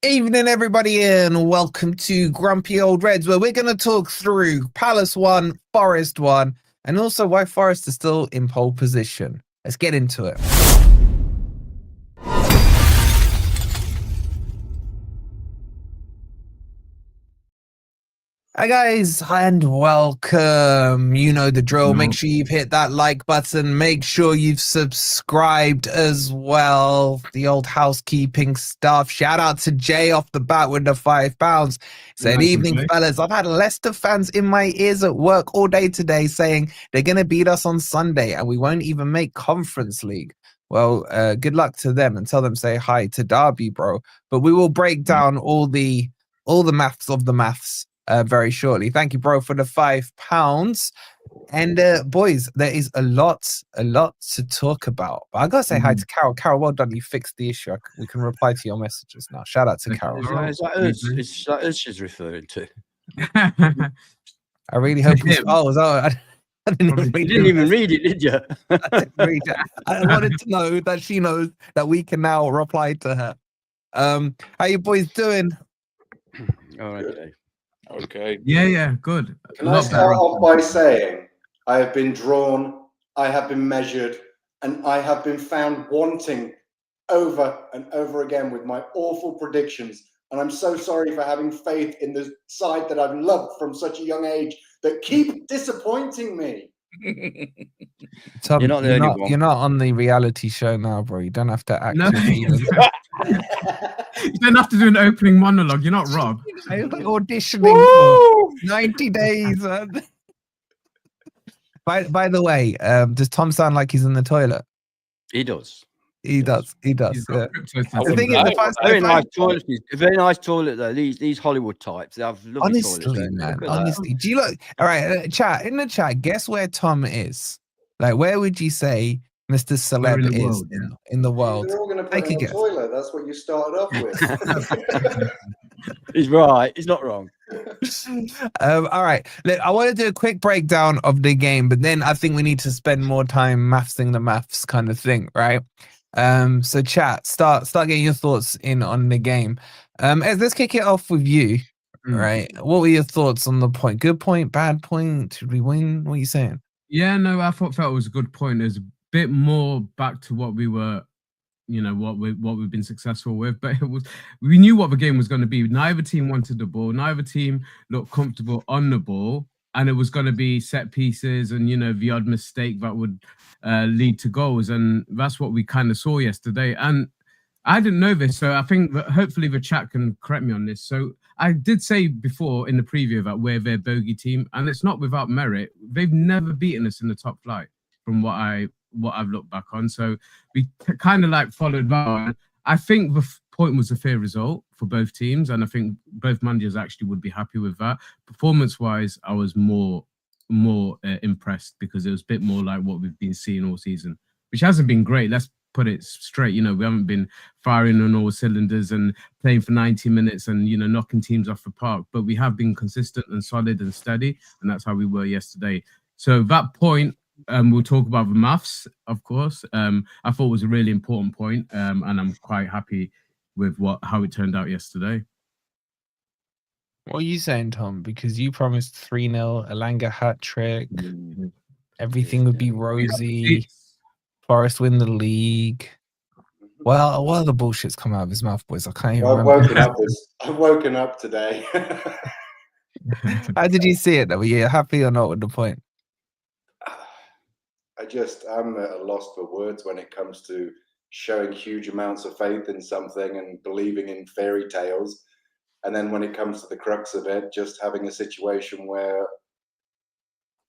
Evening, everybody, and welcome to Grumpy Old Reds, where we're going to talk through Palace 1, Forest 1, and also why Forest is still in pole position. Let's get into it. Hi guys, and welcome. You know the drill. Make sure you've hit that like button. Make sure you've subscribed as well. The old housekeeping stuff. Shout out to Jay off the bat with the £5. Said, evening, fellas. I've had Leicester fans in my ears at work all day today saying they're going to beat us on Sunday and we won't even make Conference League. Well, good luck to them, and tell them say hi to Derby, bro. But we will break down all the maths of the maths very shortly. Thank you, bro, for the £5. And boys, there is a lot to talk about. But I gotta say hi to Carol. Carol, well done. You fixed the issue. We can reply to your messages now. Shout out to Carol. Is that us she's referring to? I really hope you. Oh, I didn't even read it, did you? I didn't read it. I wanted to know that she knows that we can now reply to her. How you boys doing? All right, Dave. Okay. Yeah, good. Can I start off by saying I have been drawn, I have been measured, and I have been found wanting over and over again with my awful predictions. And I'm so sorry for having faith in the side that I've loved from such a young age that keep disappointing me. Tom, you're not on the reality show now, bro. You don't have to act. No. You don't have to do an opening monologue. You're not Rob. Auditioning for 90 days. By the way, does Tom sound like he's in the toilet? He does. He does. Yeah. The thing is, a very nice toilet though. These Hollywood types, they have lovely toilets. Man, honestly, do you look? All right, chat in the chat. Guess where Tom is? Like, where would you say Mr. Celeb is in the world? They're all going to put in the toilet. That's what you started off with. He's right. He's not wrong. All right. Look, I want to do a quick breakdown of the game, but then I think we need to spend more time mathsing the maths kind of thing, right? So chat, start getting your thoughts in on the game. Eze, let's kick it off with you. Right. What were your thoughts on the point? Good point, bad point? Should we win? What are you saying? Yeah, no, I felt it was a good point. There's a bit more back to what we were, what we've been successful with, but we knew what the game was going to be. Neither team wanted the ball, neither team looked comfortable on the ball, and it was going to be set pieces and the odd mistake that would lead to goals, and that's what we kind of saw yesterday. And I didn't know this, so I think that hopefully the chat can correct me on this. So I did say before in the preview that we're their bogey team, and it's not without merit. They've never beaten us in the top flight, from what I've looked back on. So we kind of followed that. I think the point was a fair result for both teams, and I think both managers actually would be happy with that. Performance-wise, I was more impressed because it was a bit more like what we've been seeing all season, which hasn't been great. Let's put it straight. We haven't been firing on all cylinders and playing for 90 minutes and knocking teams off the park, but we have been consistent and solid and steady, and that's how we were yesterday. So that point, we'll talk about the maths, of course. I thought it was a really important point, and I'm quite happy with how it turned out yesterday. What are you saying, Tom? Because you promised 3-0, Elanga hat trick, everything would be rosy, Forest win the league. Well, what other bullshit's come out of his mouth, boys? I can't even remember. I've woken up today. How did you see it, though? Were you happy or not with the point? I'm at a loss for words when it comes to showing huge amounts of faith in something and believing in fairy tales. And then when it comes to the crux of it, just having a situation where,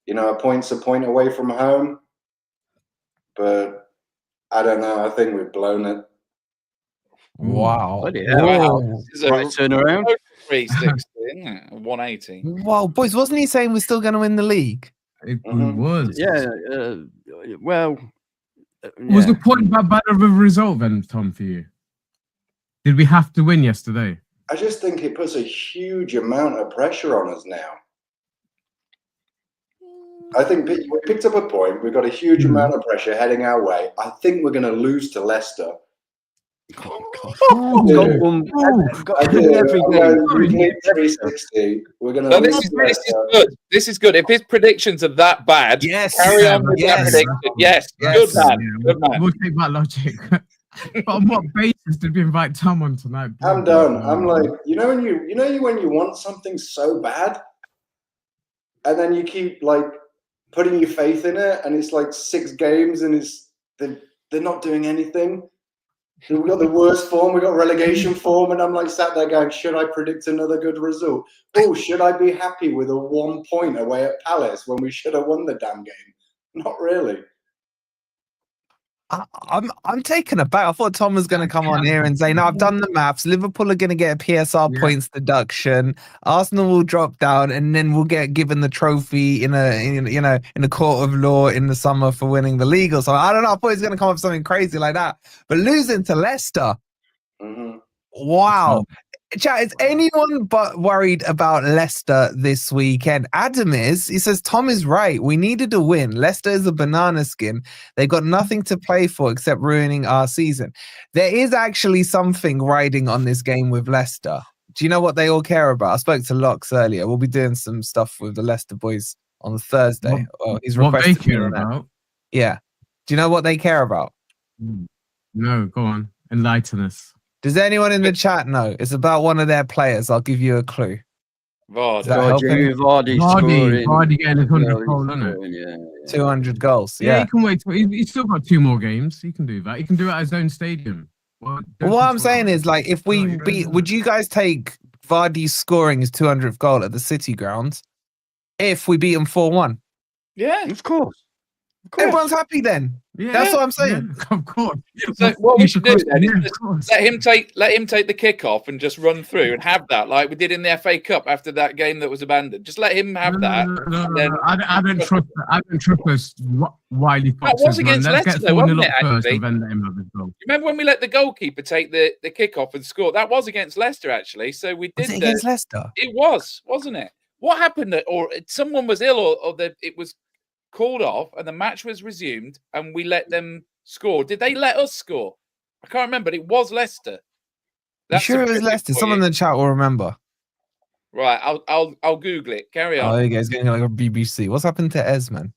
a point's a point away from home. But I don't know. I think we've blown it. Wow. This is a right turnaround. 360, 180. Wow, boys, wasn't he saying we're still going to win the league? It was. Yeah. Was the point that bad of a result then, Tom, for you? Did we have to win yesterday? I just think it puts a huge amount of pressure on us now. I think we picked up a point. We've got a huge amount of pressure heading our way. I think we're going to lose to Leicester. We're gonna. No, this is good. This is good. If his predictions are that bad, carry on with that prediction. Yes, good man. Good man. We'll take that logic. But on what basis did we invite Tom on tonight? I'm done. I'm like, when you want something so bad, and then you keep like putting your faith in it, and it's like 6 games, and they're not doing anything. We've got the worst form. We've got relegation form, and I'm like sat there going, should I predict another good result? Oh, should I be happy with a 1 point away at Palace when we should have won the damn game? Not really. I'm taken aback. I thought Tom was going to come on here and say, "No, I've done the maths. Liverpool are going to get a PSR points deduction. Arsenal will drop down, and then we'll get given the trophy in a court of law in the summer for winning the league or something." I don't know. I thought he was going to come up with something crazy like that. But losing to Leicester, wow. Chat, is anyone but worried about Leicester this weekend? Adam is. He says, Tom is right. We needed a win. Leicester is a banana skin. They've got nothing to play for except ruining our season. There is actually something riding on this game with Leicester. Do you know what they all care about? I spoke to Locks earlier. We'll be doing some stuff with the Leicester boys on Thursday. He's what they requested care about? Yeah. Do you know what they care about? No, go on. Enlighten us. Does anyone in the chat know? It's about one of their players. I'll give you a clue. Vardy getting 100 goals, isn't it? 200 goals. Yeah, he can wait. He's still got 2 more games. He can do that. He can do it at his own stadium. Well, what I'm saying is, like, if we beat, would you guys take Vardy scoring his 200th goal at the City grounds if we beat him 4-1? Yeah, of course. Everyone's happy then. Yeah, that's what I'm saying. Yeah, of course. So what we should do then is let him take the kickoff and just run through and have that, like we did in the FA Cup after that game that was abandoned. Just let him have that. No. I don't trust. I don't trust those wily foxes. That was against Leicester, though, wasn't it? Actually, you remember when we let the goalkeeper take the kickoff and score? That was against Leicester, actually. So we did. Was it against Leicester? It was, wasn't it? What happened? Or someone was ill, or it was called off and the match was resumed and we let them score. Did they let us score? I can't remember, but it was Leicester. You sure it was Leicester? Someone in the chat will remember. Right, I'll Google it. Carry on. Oh, you guys getting like a BBC. What's happened to Ez, man?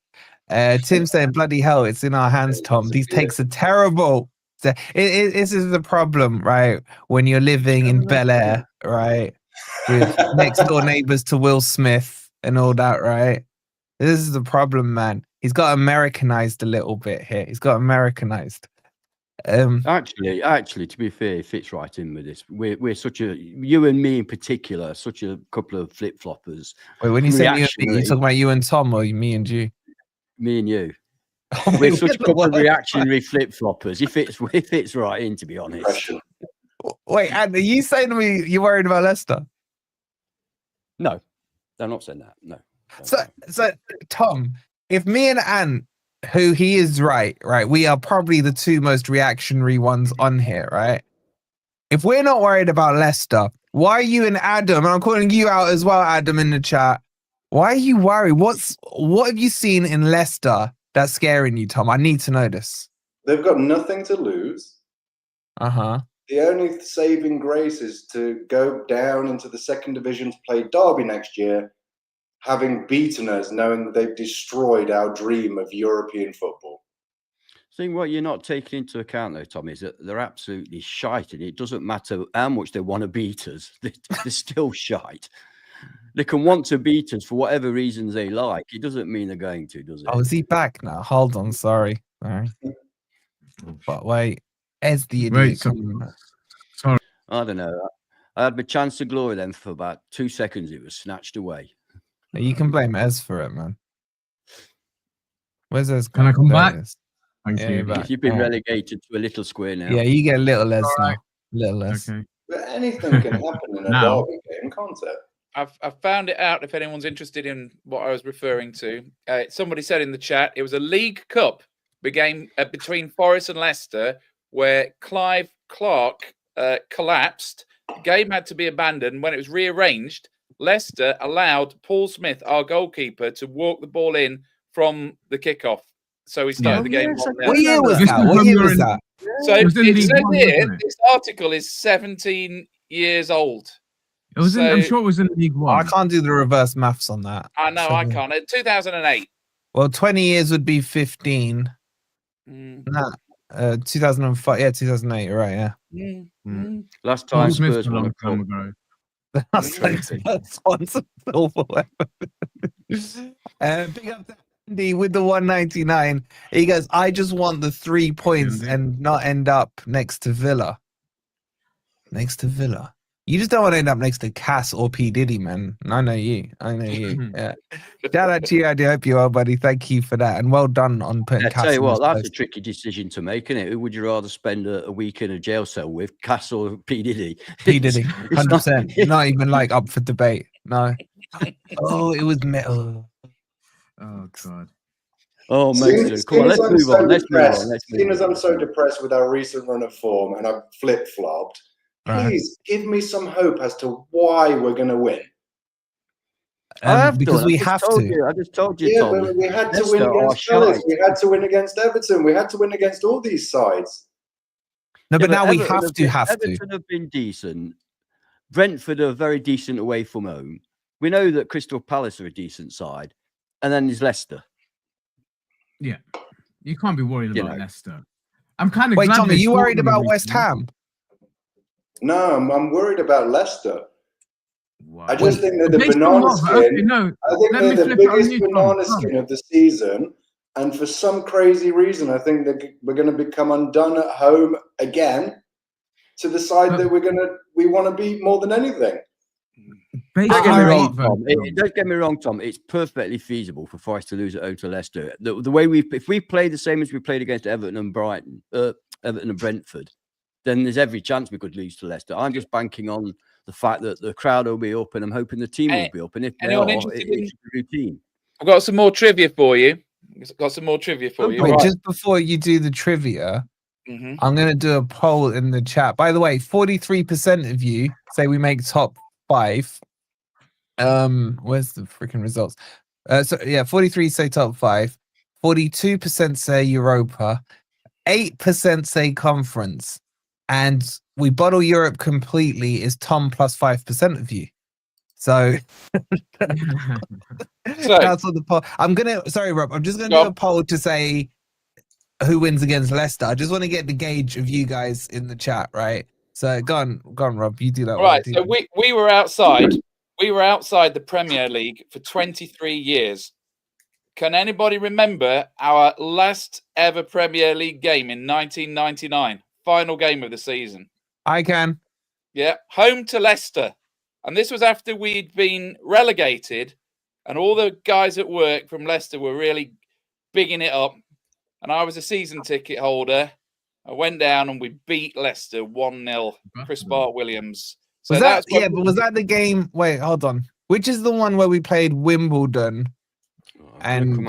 Tim saying, bloody hell, it's in our hands, Tom. These takes are terrible. This is the problem, right? When you're living in Bel Air, right? With next door neighbors to Will Smith and all that, right? This is the problem, man. He's got Americanized a little bit here. He's got Americanized. Actually, to be fair, it fits right in with this. We're such a, you and me in particular, such a couple of flip floppers. Wait, when you say you talking about you and Tom or me and you? Me and you. We're such a couple of reactionary flip floppers. It fits right in, to be honest. Wait, and are you saying to me you're worried about Leicester? No, I'm not saying that. No. So Tom, if me and Ant, who he is right, we are probably the 2 most reactionary ones on here, right? If we're not worried about Leicester, why are you and Adam, and I'm calling you out as well, Adam, in the chat, why are you worried? What have you seen in Leicester that's scaring you, Tom? I need to know this. They've got nothing to lose. Uh-huh. The only saving grace is to go down into the 2nd division to play Derby next year, having beaten us, knowing that they've destroyed our dream of European football. I think what you're not taking into account, though, Tom, is that they're absolutely shite, and it doesn't matter how much they want to beat us. They're still shite. They can want to beat us for whatever reasons they like. It doesn't mean they're going to, does it? Oh, is he back now? Hold on, sorry. But wait, as the idiot. Sorry. I don't know. I had my chance to glory then for about 2 seconds. It was snatched away. You can blame Ez for it, man. Where's Ez? Can I come back? Thank you. You've been relegated to a little square now. Yeah, you get a little less now. Little less. Okay. But anything can happen in a derby game, can't it? I've found it out if anyone's interested in what I was referring to. Somebody said in the chat it was a League Cup game between Forest and Leicester where Clive Clark collapsed. The game had to be abandoned. When it was rearranged, Leicester allowed Paul Smith, our goalkeeper, to walk the ball in from the kickoff. So he started the game. What year was that? So It it was in says League One, here, wasn't it? this article is 17 years old. It was in, I'm So- sure it was in League One. I can't do the reverse maths on that. I know, So- I can't. 2008. Well, 20 years would be 15. Mm, Nah, 2005. Yeah, 2008. You're right. Yeah. mm. Last Paul time Smith Spurs a won a long time cup. ago. That's sponsor silverware. Big up to Andy with the 199. He goes, I just want the 3 points Andy. and not end up next to Villa. Next to Villa. You just don't want to end up next to Cass or P. Diddy, man. I know you. Yeah. Shout out to you, Andy. I hope you are, buddy. Thank you for that. And well done on putting I Cass tell you on what, this that's a post. tricky decision to make, isn't it? Who would you rather spend a week in a jail cell with, Cass or P. Diddy? P. Diddy. It's 100%. Not even like up for debate. No. Oh, it was metal. Oh God. Oh, Seeing mate, come on, let's I'm move so on. Let's move depressed, on. Let's seeing move as on. I'm so depressed with our recent run of form and I've flip-flopped, Right. please give me some hope as to why we're going to win. I have because done. we I just have told to. You, I just told you, Yeah, Tom. but we had to Leicester win are against Palace. shite. We had to win against Everton. We had to win against all these sides. No, but Yeah, now we Everton have to. Everton have been decent. Brentford are very decent away from home. We know that Crystal Palace are a decent side. And then there's Leicester. Yeah. You can't be worried You about know. Leicester. I'm kind of Wait, glad Tom, are they you scored worried on the about West weekend. Ham? No, I'm worried about Leicester. Wow. I just think they're the Based on banana what? skin. Okay, no. I think Let me they're the flip it on biggest you, Tom. banana skin of the season. And for some crazy reason, I think that we're going to become undone at home again to the side that we want to beat more than anything. Based Don't get on me what, wrong, though, Tom. Don't get me wrong, Tom. It's perfectly feasible for Forest to lose at home to Leicester. The way if we play the same as we played against Everton and Everton and Brentford, then there's every chance we could lose to Leicester. I'm just banking on the fact that the crowd will be up, and I'm hoping the team will be up. And if they Anyone are, interested it's a routine. I've got some more trivia for you. Wait, Wait, just before you do the trivia, Mhm. I'm going to do a poll in the chat. By the way, 43% of you say we make top 5. Where's the freaking results? So yeah, 43 say top 5, 42% say Europa, 8% say conference, and we bottle Europe completely is Tom plus 5% of you. So that's what the poll. Sorry, Rob. I'm just gonna do a poll to say who wins against Leicester. I just want to get the gauge of you guys in the chat, right? So go on, Rob. You do that. Right. So we were outside. We were outside the Premier League for 23 years. Can anybody remember our last ever Premier League game in 1999? Final game of the season. I can. Yeah, home to Leicester. And this was after we'd been relegated and all the guys at work from Leicester were really bigging it up. And I was a season ticket holder. I went down and we beat Leicester 1-0. Chris Bart-Williams. So was that the game? Wait, hold on. Which is the one where we played Wimbledon? And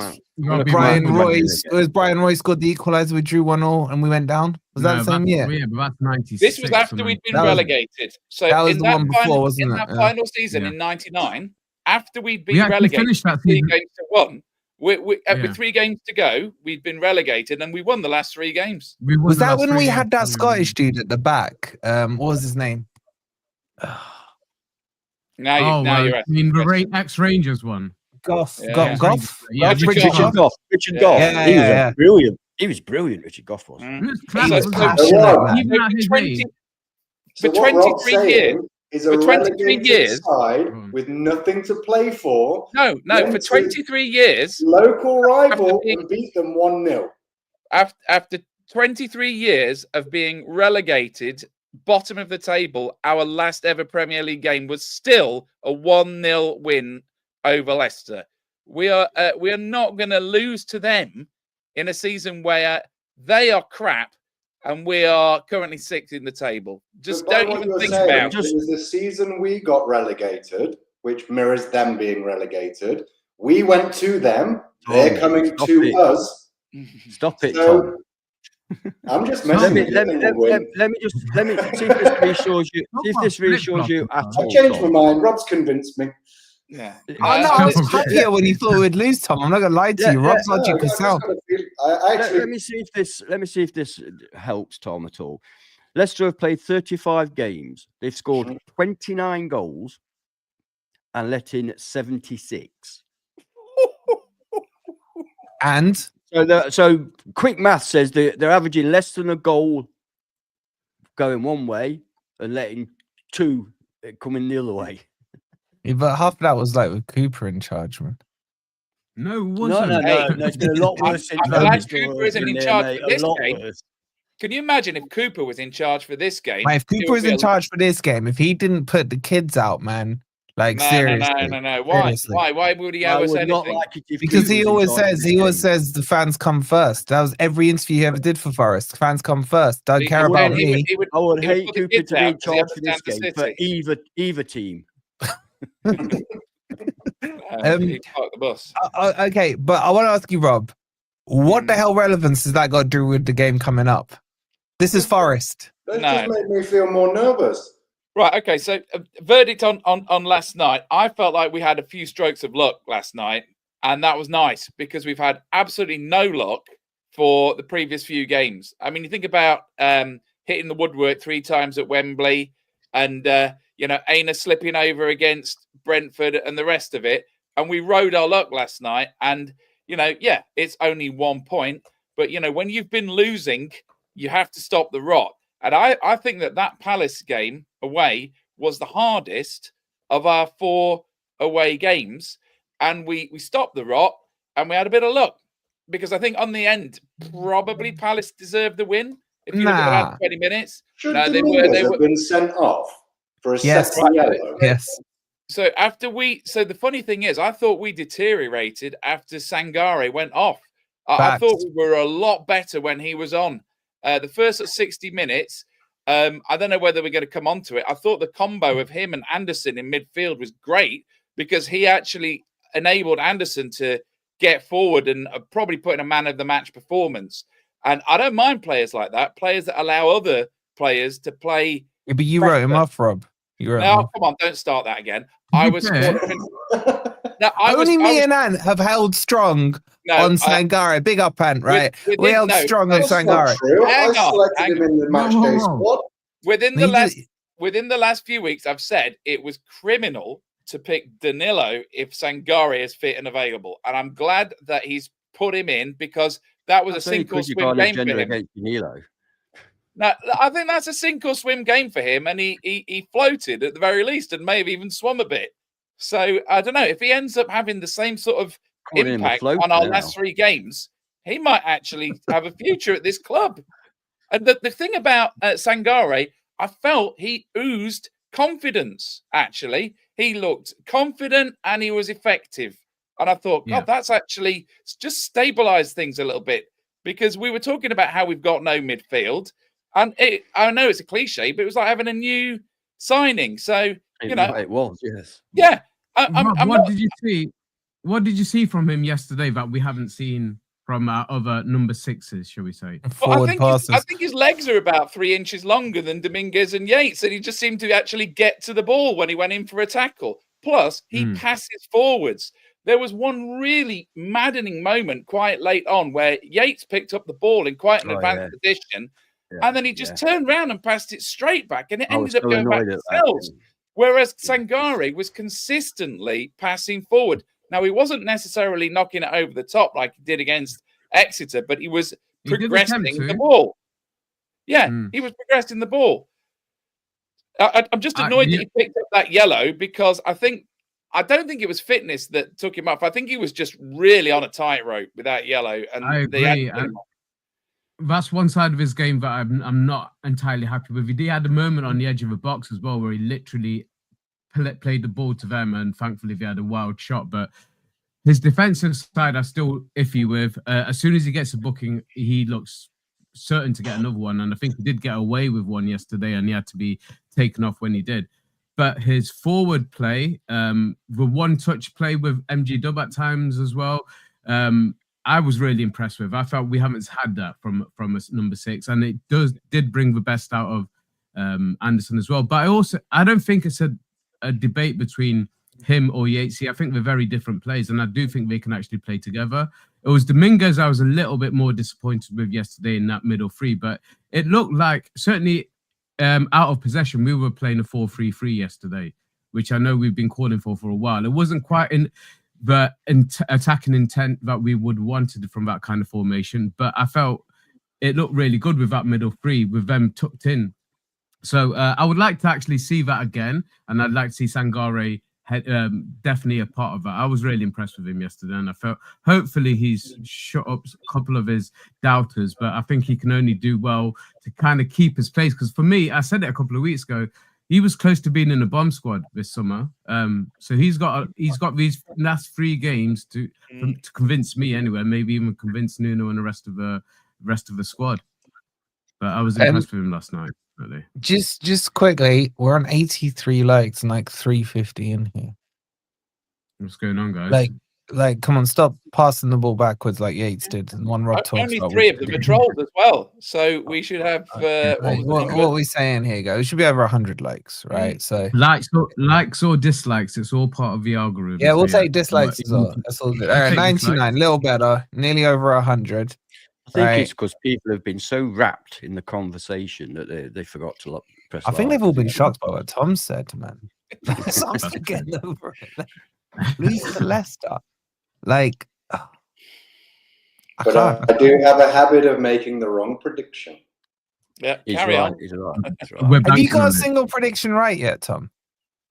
Brian Royce scored the equaliser. We drew 1-0 and we went down. Was that the same year? Yeah, but that's 96. This was after we'd been relegated. So that was the one before, wasn't it? In that final season in '99, after we'd been relegated, finished that 3 games to 1. With 3 games to go, we'd been relegated and we won the last 3 games. Was that when we had that Scottish dude at the back? What was his name? Now you're I mean the ex-Rangers one. Goff. Yeah, Richard Goff. Yeah. He was brilliant. He was brilliant. Richard Goff was. He was passionate. For 23 years. Is a for 23 years side with nothing to play for. No, for 23 years, local rival and beat them 1-0. After 23 years of being relegated, bottom of the table, our last ever Premier League game was still a 1-0 win over Leicester. We are not going to lose to them in a season where they are crap. And we are currently 6th in the table. Just don't even think about it. It was the season we got relegated, which mirrors them being relegated. We went to them. They're coming to us. Stop it, Tom. I'm just messing with you. Let me see if this reassures you. See if this reassures you at all. I changed my mind. Rob's convinced me. Yeah. I was happier when you thought we'd lose, Tom. I'm not gonna lie to you. Rob's logic is sound. Let me see if this helps Tom at all. Leicester have played 35 games. They've scored 29 goals and let in 76. And so quick math says they're averaging less than a goal going one way and letting 2 coming the other way. yeah, but half of that was like with Cooper in charge, man. No, it wasn't. No, it's been a lot worse since I'm glad Cooper isn't in charge for this game. Worse. Can you imagine if Cooper was in charge for this game? Mate, if Cooper was in charge for this game, if he didn't put the kids out, man, like seriously. No. Why? Seriously. Why would he owe us anything? Because he always says the fans come first. That was every interview he ever did for Forest. Fans come first. Don't care about me. I would hate Cooper to be in charge for this game for either team. He parked the bus. Okay, but I want to ask you, Rob, what the hell relevance has that got to do with the game coming up? This is Forest. That just made me feel more nervous. Right, okay, so verdict on last night. I felt like we had a few strokes of luck last night, and that was nice because we've had absolutely no luck for the previous few games. I mean, you think about hitting the woodwork 3 times at Wembley and, Aina slipping over against Brentford and the rest of it, and we rode our luck last night. And, it's only 1 point, but, when you've been losing, you have to stop the rot. And I think that Palace game away was the hardest of our 4 away games. And we stopped the rot and we had a bit of luck. Because I think on the end, probably Palace deserved the win. If you look at about 20 minutes. Should they were been sent off for a second yellow? Yes. So the funny thing is, I thought we deteriorated after Sangare went off. I thought we were a lot better when he was on. The first 60 minutes, I don't know whether we're going to come on to it. I thought the combo of him and Anderson in midfield was great because he actually enabled Anderson to get forward and probably put in a man of the match performance. And I don't mind players like that, players that allow other players to play. Yeah, but you wrote him off, Rob. Come on, don't start that again. I was. Only me and Ant have held strong on Sangare. Big up, Ant, right? We held strong on Sangare. I selected him in the match day squad. Within the last few weeks, I've said it was criminal to pick Danilo if Sangare is fit and available. And I'm glad that he's put him in because that was a sink or swim game for him. Now, I think that's a sink or swim game for him. And he floated at the very least and may have even swum a bit. So I don't know if he ends up having the same sort of impact on our last 3 games, he might actually have a future at this club. And the thing about Sangare, I felt he oozed confidence. Actually, he looked confident and he was effective. And I thought, God, that's actually just stabilized things a little bit because we were talking about how we've got no midfield, and I know it's a cliche, but it was like having a new signing. So it was, yes, yeah. What did you see? What did you see from him yesterday that we haven't seen from our other number 6s, shall we say? Well, I think his legs are about 3 inches longer than Dominguez and Yates, and he just seemed to actually get to the ball when he went in for a tackle. Plus, he passes forwards. There was one really maddening moment quite late on where Yates picked up the ball in quite an advanced position, and then he just turned around and passed it straight back, and it ended up going back to Selhurst. Whereas Sangare was consistently passing forward. Now, he wasn't necessarily knocking it over the top like he did against Exeter, but he was progressing the ball. Yeah, he was progressing the ball. I'm just annoyed that he picked up that yellow because I don't think it was fitness that took him off. I think he was just really on a tightrope with that yellow. And I agree. That's one side of his game that I'm not entirely happy with. He had a moment on the edge of a box as well where he literally played the ball to them, and thankfully they had a wild shot. But his defensive side I still iffy with. As soon as he gets a booking, he looks certain to get another one, and I think he did get away with one yesterday, and he had to be taken off when he did. But his forward play, the one-touch play with MG Dub at times as well, I was really impressed with. I felt we haven't had that from a number 6, and it did bring the best out of Anderson as well. But I don't think it's a debate between him or Yatesy. I think they're very different players, and I do think they can actually play together. It was Dominguez I was a little bit more disappointed with yesterday in that middle three, but it looked like certainly out of possession, we were playing a 4-3-3 yesterday, which I know we've been calling for a while. It wasn't quite in the attacking intent that we would wanted from that kind of formation, but I felt it looked really good with that middle three, with them tucked in. So I would like to actually see that again, and I'd like to see Sangare definitely a part of that. I was really impressed with him yesterday, and I felt hopefully he's shut up a couple of his doubters, but I think he can only do well to kind of keep his place. Because for me, I said it a couple of weeks ago, he was close to being in the bomb squad this summer. So he's got these last 3 games to convince me anyway, maybe even convince Nuno and the rest of the squad. But I was impressed with him last night. Really. Just quickly, we're on 83 likes and like 350 in here. What's going on, guys? Like, come on, stop passing the ball backwards like Yates did. And one Rob talks only about 3 of them are trolls as well, so we should have. What are we saying here, guys? It should be over 100 likes, right? So likes or dislikes, it's all part of the algorithm. Yeah, we'll take dislikes as well. That's all good. All right, 99, little better, nearly over 100. I think it's because people have been so wrapped in the conversation that they forgot to press. I think they've all been shocked by what Tom said, man. I'm still getting over it. Lose to Leicester. Like, I do have a habit of making the wrong prediction. Yeah, He's carry right. on. He's right. Have you got a single prediction right yet, Tom?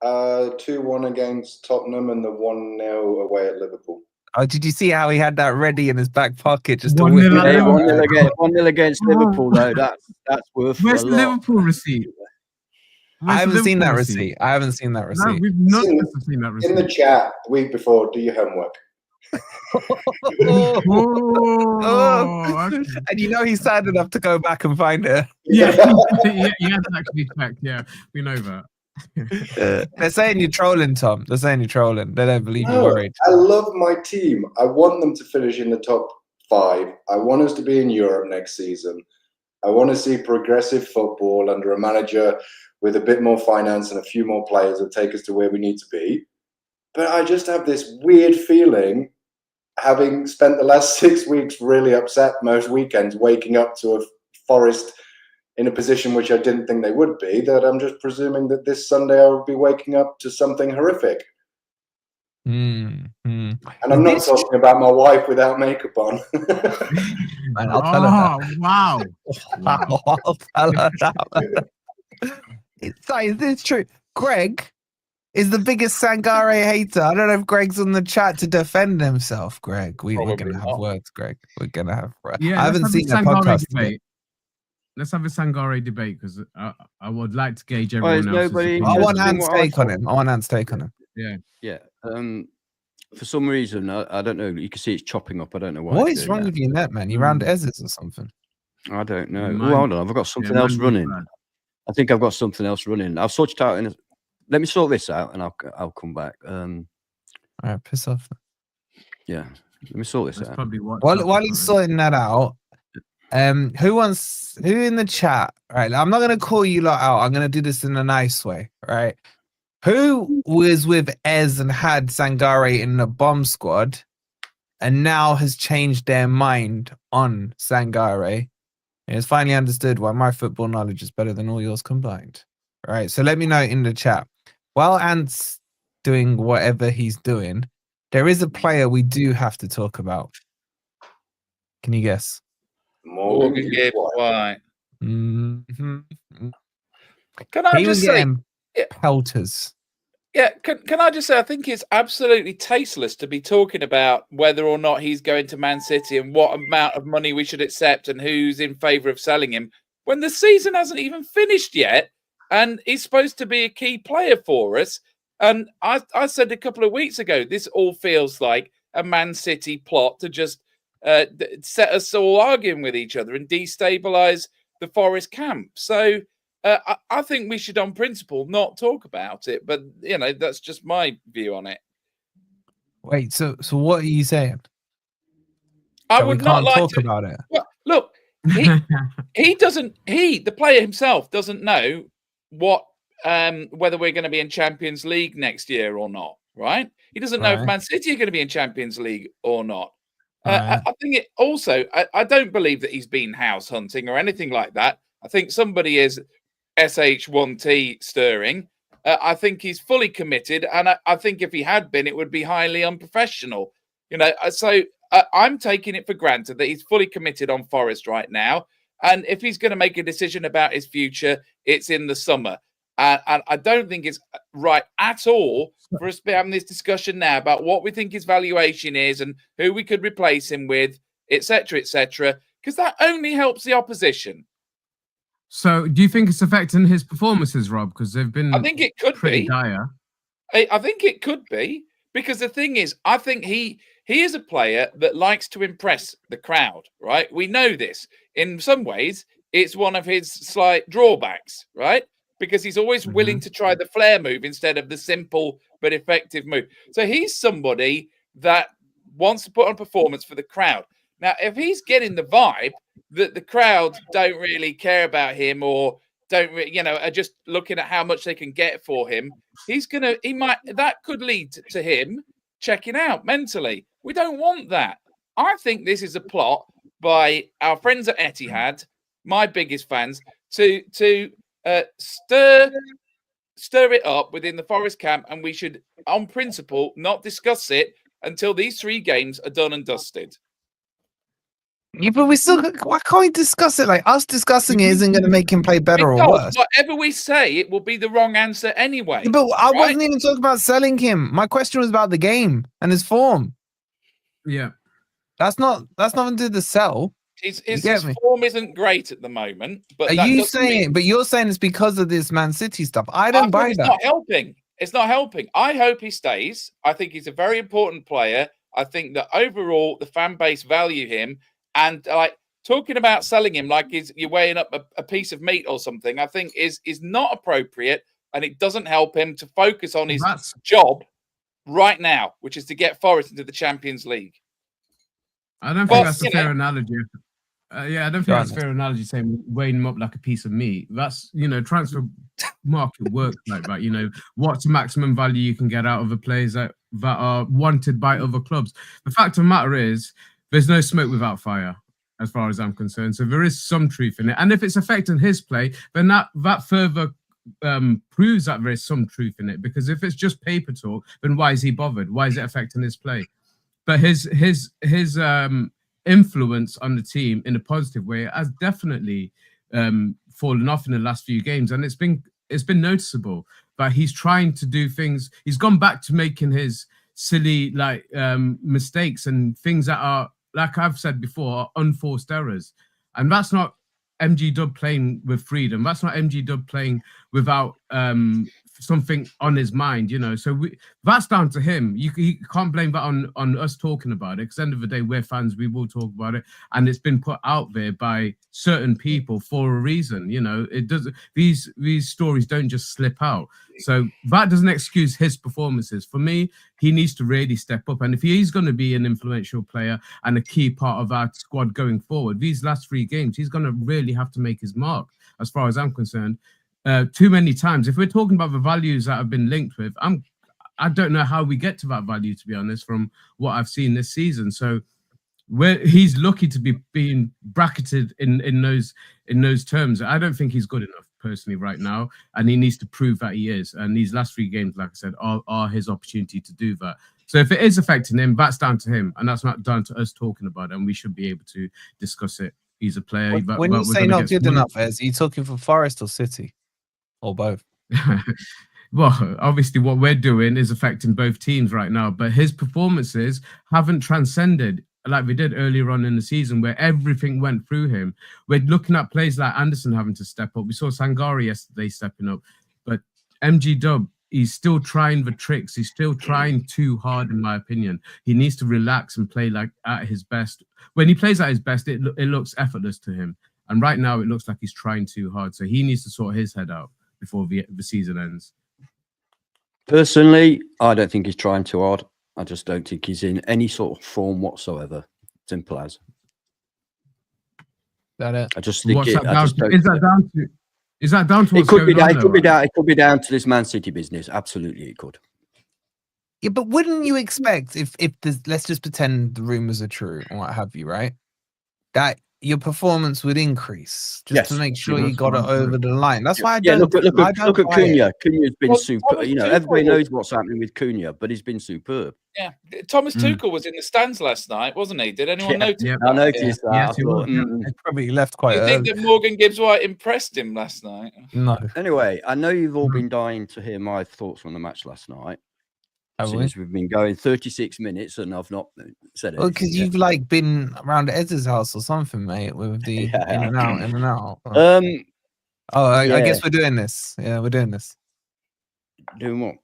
2-1 against Tottenham and the 1-0 away at Liverpool. Oh, did you see how he had that ready in his back pocket? Just 1-0 against Liverpool, though. That's worth. Where's the Liverpool receipt? I haven't seen that receipt. I haven't seen that receipt. No, we've not seen that receipt. In the chat the week before, do your homework. And you know he's sad enough to go back and find it. Yeah, he has actually checked. Yeah, we know that. They're saying you're trolling, Tom. They're saying you're trolling. They don't believe you're worried. I love my team. I want them to finish in the top 5. I want us to be in Europe next season. I want to see progressive football under a manager with a bit more finance and a few more players that take us to where we need to be. But I just have this weird feeling, having spent the last 6 weeks really upset most weekends, waking up to a Forest in a position which I didn't think they would be, that I'm just presuming that this Sunday I will be waking up to something horrific. And I'm not talking about my wife without makeup on. Man, I'll tell her that. Wow. I'll tell her that. Is this true? Greg is the biggest Sangare hater. I don't know if Greg's on the chat to defend himself, Greg. We're going to have words, Greg. We're going to have words. Yeah, I haven't seen the podcast debate. Let's have a Sangare debate because I would like to gauge everyone else's opinion. I want Ant's take on him. I want Ant's take on him. Yeah. For some reason, I don't know. You can see it's chopping up. I don't know why. What is wrong with your net, man? You round Eze's or something? I don't know. Hold on. I've got something else running. I think I've got something else running. I've switched out. Let me sort this out and I'll come back. All right, piss off. Yeah. Let me sort this out. While he's sorting that out, who in the chat? Right, I'm not gonna call you lot out. I'm gonna do this in a nice way. Right, who was with Ez and had Sangare in the bomb squad, and now has changed their mind on Sangare, and has finally understood why my football knowledge is better than all yours combined. Right, so let me know in the chat. While Ant's doing whatever he's doing, there is a player we do have to talk about. Can you guess? Morgan Gibbs White. Mm-hmm. Can I just say, pelters? Yeah, can I just say, I think it's absolutely tasteless to be talking about whether or not he's going to Man City and what amount of money we should accept and who's in favour of selling him when the season hasn't even finished yet and he's supposed to be a key player for us. And I said a couple of weeks ago, this all feels like a Man City plot to just set us all arguing with each other and destabilise the Forest camp. So I think we should, on principle, not talk about it. But that's just my view on it. Wait, so what are you saying? I would not like talk to about it. Well, look, he doesn't. The player himself doesn't know what whether we're going to be in Champions League next year or not. Right? He doesn't know if Man City are going to be in Champions League or not. I think it also, I don't believe that he's been house hunting or anything like that. I think somebody is SH1T stirring. I think he's fully committed. And I think if he had been, it would be highly unprofessional. So I'm taking it for granted that he's fully committed on Forest right now. And if he's going to make a decision about his future, it's in the summer. And I don't think it's right at all for us to be having this discussion now about what we think his valuation is and who we could replace him with, etc., because that only helps the opposition. So, do you think it's affecting his performances, Rob? Because they've been, I think it could pretty be dire. I think it could be, because the thing is, I think he is a player that likes to impress the crowd, right? We know this. In some ways, it's one of his slight drawbacks, right? Because he's always willing to try the flair move instead of the simple but effective move. So he's somebody that wants to put on performance for the crowd. Now, if he's getting the vibe that the crowd don't really care about him or are just looking at how much they can get for him, that could lead to him checking out mentally. We don't want that. I think this is a plot by our friends at Etihad, my biggest fans, to stir it up within the Forest camp, and we should, on principle, not discuss it until these 3 games are done and dusted. Yeah, but why can't we discuss it? Like, us discussing it isn't going to make him play better or worse. Whatever we say, it will be the wrong answer anyway. Yeah, but I wasn't even talking about selling him. My question was about the game and his form. Yeah, that's nothing to do with the sell. His form isn't great at the moment. But you're saying it's because of this Man City stuff. I don't buy that. It's not helping. It's not helping. I hope he stays. I think he's a very important player. I think that overall the fan base value him. And like talking about selling him like you're weighing up a piece of meat or something, I think is not appropriate, and it doesn't help him to focus on his job right now, which is to get Forest into the Champions League. I don't think that's a fair analogy. I don't think that's a fair analogy saying weighing him up like a piece of meat. That's, transfer market works like that. What's the maximum value you can get out of the players that are wanted by other clubs? The fact of the matter is, there's no smoke without fire, as far as I'm concerned. So there is some truth in it. And if it's affecting his play, then that further proves that there is some truth in it. Because if it's just paper talk, then why is he bothered? Why is it affecting his play? But his influence on the team in a positive way has definitely fallen off in the last few games. And it's been noticeable that he's trying to do things. He's gone back to making his silly mistakes and things that are, like I've said before, unforced errors. And that's not MG Dub playing with freedom. That's not MG Dub playing without something on his mind, So that's down to him. You can't blame that on us talking about it, because at the end of the day, we're fans. We will talk about it, and it's been put out there by certain people for a reason. It doesn't. These stories don't just slip out. So that doesn't excuse his performances. For me, he needs to really step up, and if he's going to be an influential player and a key part of our squad going forward, these last 3 games, he's going to really have to make his mark, as far as I'm concerned. Too many times, if we're talking about the values that have been linked with, I don't know how we get to that value, to be honest, from what I've seen this season. So he's lucky to be being bracketed in those terms. I don't think he's good enough personally right now, and he needs to prove that he is. And these last 3 games, like I said, are his opportunity to do that. So if it is affecting him, that's down to him, and that's not down to us talking about it. And we should be able to discuss it. He's a player. When you say not good enough, are you talking for Forest or City? Or both? Well, obviously what we're doing is affecting both teams right now, but his performances haven't transcended like we did earlier on in the season, where everything went through him. We're looking at players like Anderson having to step up. We saw Sangare yesterday stepping up, but MG Dub, he's still trying the tricks. He's still trying too hard, in my opinion. He needs to relax and play like at his best. When he plays at his best, it looks effortless to him. And right now it looks like he's trying too hard. So he needs to sort his head out before the season ends. Personally, I don't think he's trying too hard. I just don't think he's in any sort of form whatsoever. Simple as. That it? I just think is that down to it could be down to this Man City business. Absolutely, it could. Yeah, but wouldn't you expect if there's, let's just pretend the rumors are true and what have you, right? That your performance would increase just to Yes. make sure Yeah, you that's got what it I'm saying. over the line. That's why I Yeah, don't. look I don't at buy it. Cunha. Cunha's been Well, super. Thomas You know, Tuchel everybody was- knows what's happening with Cunha, but he's been superb. Yeah, Thomas Mm. Tuchel was in the stands last night, wasn't he? Did anyone Yeah, notice? yeah. that? I noticed that. Yes, I he thought, was, yeah. He probably left quite Do you think early. that Morgan Gibbs White impressed him last night? No, Anyway, I know you've all Mhm. been dying to hear my thoughts on the match last night. have we? Since we've been going 36 minutes and I've not said Well, anything. because yet. you've like been around Ez's house or something, mate, with the Yeah. in and out, in and out. I yeah. guess we're doing this. Yeah, we're doing this. Doing what?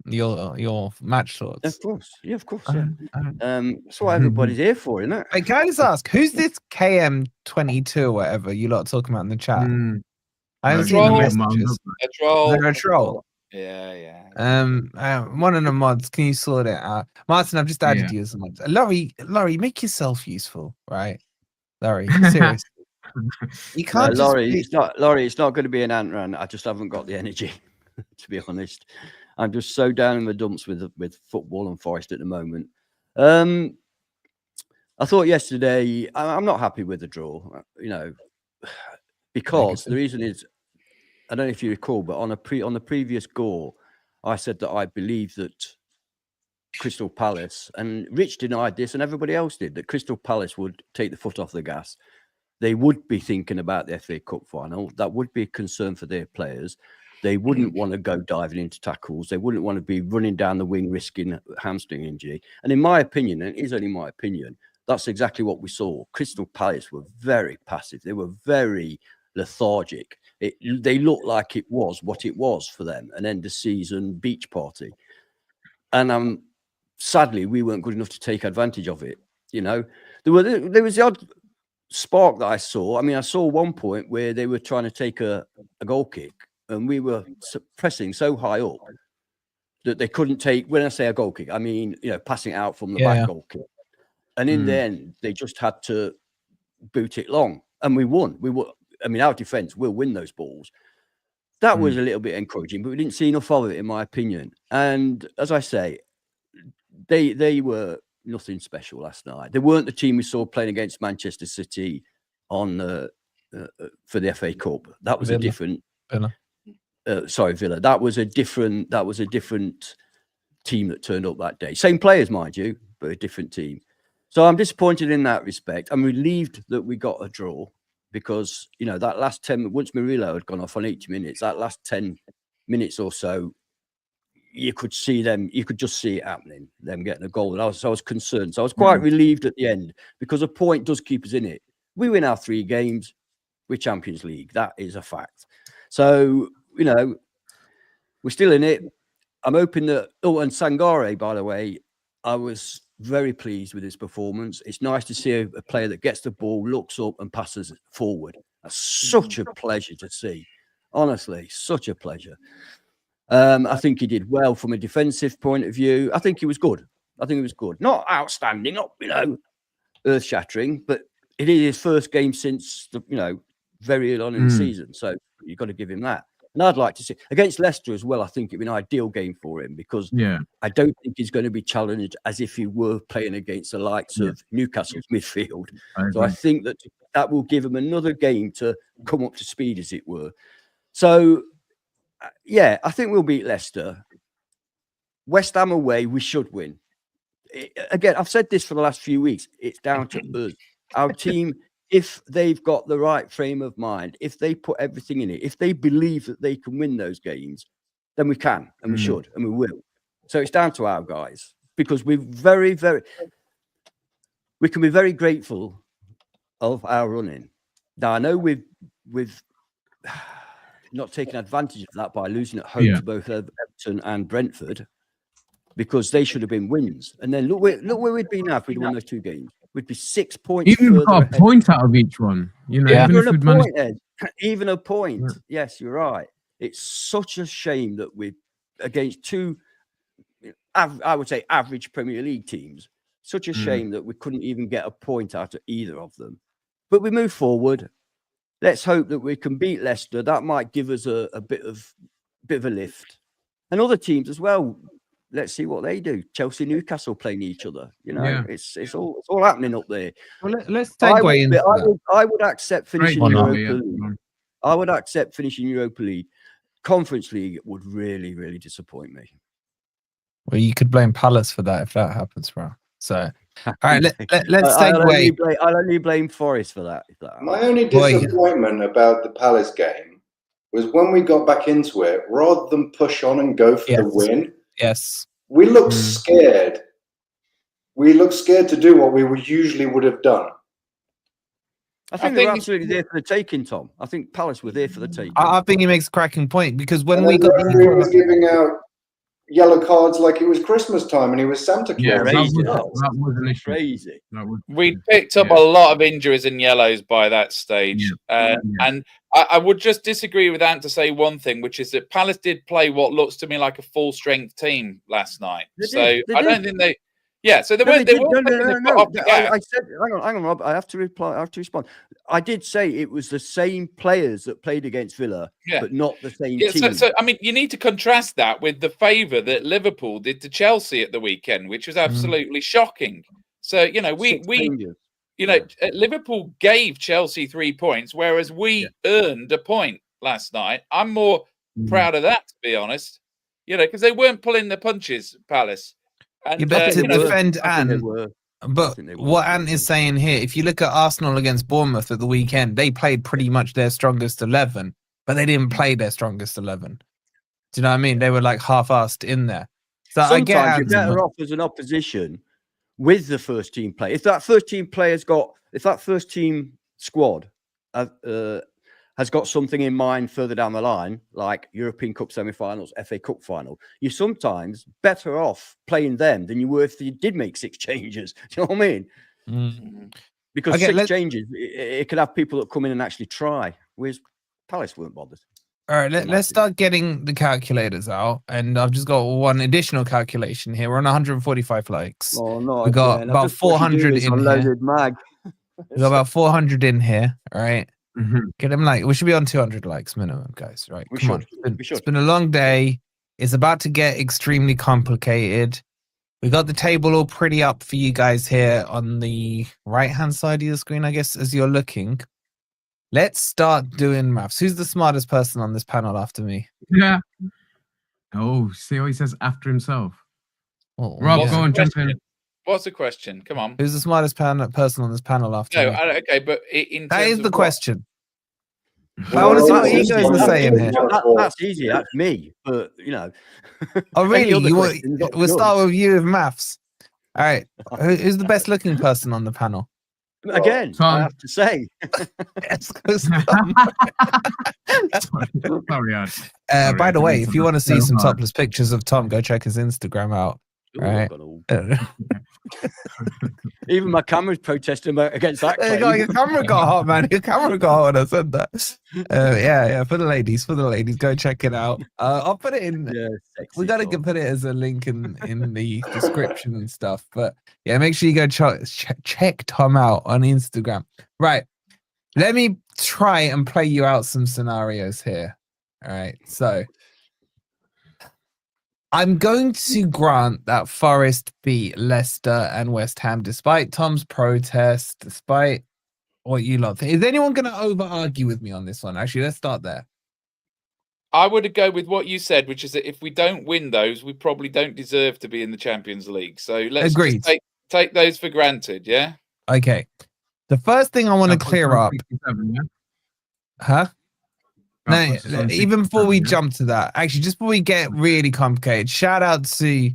Your match Of thoughts. course. Yeah, of course. Yeah. Uh, That's what everybody's here for, isn't it? Wait, can I just ask, who's this KM22 or whatever you lot are talking about in the chat? Mm. I haven't No, seen the troll. messages. A troll. Is there a troll? Yeah. One of the mods, can you sort it out? Martin, I've just added Yeah. you as a mod. Laurie, make yourself useful, right? Laurie, seriously. You No, can't just Laurie, it's not going to be an ant run. I just haven't got the energy, to be honest. I'm just so down in the dumps with football and Forest at the moment. I thought yesterday, I'm not happy with the draw, you know, because the reason is, I don't know if you recall, but on the previous GOR, I said that I believe that Crystal Palace, and Rich denied this and everybody else did, that Crystal Palace would take the foot off the gas. They would be thinking about the FA Cup final. That would be a concern for their players. They wouldn't want to go diving into tackles. They wouldn't want to be running down the wing, risking hamstring injury. And in my opinion, and it is only my opinion, that's exactly what we saw. Crystal Palace were very passive. They were very lethargic. They looked like it was what it was for them, an end of season beach party. And sadly, we weren't good enough to take advantage of it. You know, there was the odd spark that I saw. I mean, I saw one point where they were trying to take a goal kick and we were pressing so high up that they couldn't take, when I say a goal kick, I mean, you know, passing it out from the back goal kick. And in the end, they just had to boot it long and we won. I mean, our defense will win those balls. That was a little bit encouraging, but we didn't see enough of it, in my opinion. And as I say, they were nothing special last night. They weren't the team we saw playing against Manchester City on for the FA Cup. That was Villa. a different Villa. Villa. That was a different team that turned up that day. Same players, mind you, but a different team. So I'm disappointed in that respect. I'm relieved that we got a draw because, you know, that last 10, once Murillo had gone off on 80 minutes, that last 10 minutes or so, you could see them, you could just see it happening, them getting a goal. And I was concerned. So I was quite relieved at the end because a point does keep us in it. We win our 3 games, we're Champions League. That is a fact. So, you know, we're still in it. I'm hoping that, and Sangare, by the way, I was very pleased with his performance. It's nice to see a player that gets the ball, looks up and passes it forward. That's such a pleasure to see. Honestly, such a pleasure. I think he did well from a defensive point of view. I think he was good. Not outstanding, not, you know, earth-shattering, but it is his first game since, very early on in the season. So you've got to give him that. And I'd like to see against Leicester as well. I think it'd be an ideal game for him because I don't think he's going to be challenged as if he were playing against the likes of Newcastle's midfield. So I think that will give him another game to come up to speed, as it were. So, yeah, I think we'll beat Leicester. West Ham away, we should win. Again, I've said this for the last few weeks. It's down to us. Our team, if they've got the right frame of mind, if they put everything in it, if they believe that they can win those games, then we can and we should and we will. So it's down to our guys because we're we can be very grateful of our running. Now, I know we've not taken advantage of that by losing at home to both Everton and Brentford because they should have been wins. And then look where we'd be now if we'd won those 2 games. We'd be 6 points even further got a ahead. point out of each one. You know, even if we'd managed, even a point. Yes, you're right. It's such a shame that we against 2, I would say, average Premier League teams. Such a shame that we couldn't even get a point out of either of them. But we move forward. Let's hope that we can beat Leicester. That might give us a bit of a lift. And other teams as well. let's see what they do. Chelsea, Newcastle playing each other. You know, Yeah. it's all happening up there. Well, let's segue into that. I would accept finishing Right. Europa Yeah. League. I would accept finishing Europa League. Conference League would really, really disappoint me. Well, you could blame Palace for that if that happens, bro. So, all right, let's segue. I'll only blame Forest for that. My only disappointment about the Palace game was when we got back into it, rather than push on and go for the win, we looked scared. We looked scared to do what we usually would have done. I think they're absolutely there for the taking, Tom. I think Palace were there for the taking. I think he makes a cracking point because when we was giving out yellow cards like it was Christmas time and he was Santa Claus. Yeah, that was an issue. Crazy. We picked up a lot of injuries and yellows by that stage. And I would just disagree with Ant to say one thing, which is that Palace did play what looks to me like a full-strength team last night. I don't think they... Yeah, so they weren't. No. I said, hang on, Rob. I have to reply. I have to respond. I did say it was the same players that played against Villa, but not the same team. So, I mean, you need to contrast that with the favour that Liverpool did to Chelsea at the weekend, which was absolutely shocking. So, you know, Liverpool gave Chelsea 3 points, whereas we earned a point last night. I'm more proud of that, to be honest. You know, because they weren't pulling the punches, Palace. And, you better defend Ant. But what Ant is saying here, if you look at Arsenal against Bournemouth at the weekend, they played pretty much their strongest 11, but they didn't play their strongest 11. Do you know what I mean? They were like half-assed in there. So sometimes I get you're better off as an opposition with the first team play. If that first team squad has got something in mind further down the line, like European Cup semi-finals, FA Cup final, you're sometimes better off playing them than you were if you did make 6 changes. Do you know what I mean? Because 6 changes, it could have people that come in and actually try, whereas Palace weren't bothered. All right, let's start getting the calculators out. And I've just got one additional calculation here. We're on 145 likes. Oh, no. We got about 400 in here. We got about 400 in here. All right. Get them like we should be on 200 likes minimum, guys. Right? Come on. It's been a long day. It's about to get extremely complicated. We got the table all pretty up for you guys here on the right-hand side of the screen, I guess, as you're looking. Let's start doing maths. Who's the smartest person on this panel after me? Yeah. Oh, see how he says after himself. Oh, Rob, go on, jump in. What's the question? Come on. Who's the smartest person on this panel after me? Okay, but that is the question. I want to see what you guys are saying here. That's easy. That's me. But, you know. Oh, really? We'll start with you with maths. All right. Who's the best looking person on the panel? Again, Tom. I have to say. Yes, by the way, if you want to see some topless pictures of Tom, go check his Instagram out. Right. Even my camera's protesting against that. Your camera got hot, man. Your camera got hot when I said that. Yeah. For the ladies, go check it out. I'll put it in. Yeah, we gotta put it as a link in the description and stuff. But yeah, make sure you go check Tom out on Instagram. Right. Let me try and play you out some scenarios here. All right. So I'm going to grant that Forest beat Leicester and West Ham, despite Tom's protest, despite what you lot think. Is anyone going to over-argue with me on this one? Actually, let's start there. I would go with what you said, which is that if we don't win those, we probably don't deserve to be in the Champions League. So let's just take those for granted, yeah? Okay. The first thing I want to clear up... Huh? No, even before we jump to that, actually, just before we get really complicated, shout out to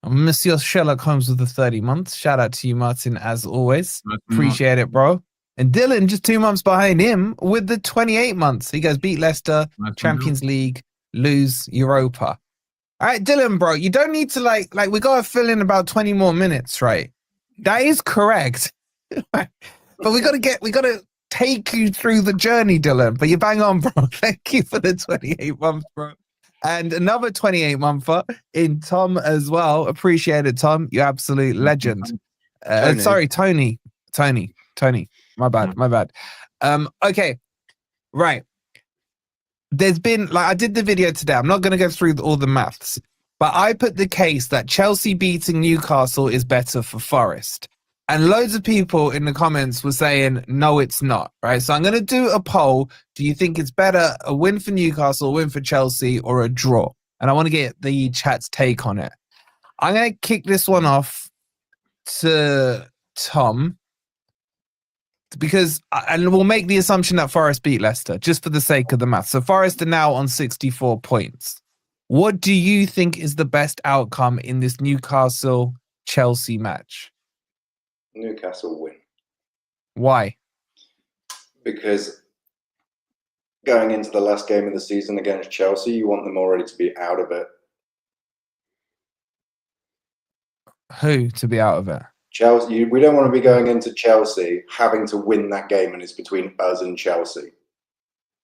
Monsieur Sherlock Holmes with the 30 months. Shout out to you, Martin, as always. Appreciate it, bro. And Dylan, just 2 months behind him with the 28 months. He goes, beat Leicester, Champions League, lose Europa. All right, Dylan, bro, you don't need to like we got to fill in about 20 more minutes, right? That is correct. But we got to take you through the journey, Dylan, but you bang on, bro. Thank you for the 28 months, bro. And another 28 monther in Tom as well. Appreciate it, Tom. You absolute legend. Sorry, Tony. My bad. Okay, right. There's been I did the video today. I'm not going to go through all the maths, But I put the case that Chelsea beating Newcastle is better for Forest. And loads of people in the comments were saying, no, it's not, right? So I'm going to do a poll. Do you think it's better a win for Newcastle, a win for Chelsea, or a draw? And I want to get the chat's take on it. I'm going to kick this one off to Tom. Because, and we'll make the assumption that Forest beat Leicester, just for the sake of the math. So Forest are now on 64 points. What do you think is the best outcome in this Newcastle-Chelsea match? Newcastle win. Why? Because going into the last game of the season against Chelsea, you want them already to be out of it. Who to be out of it? Chelsea. We don't want to be going into Chelsea having to win that game, and it's between us and Chelsea.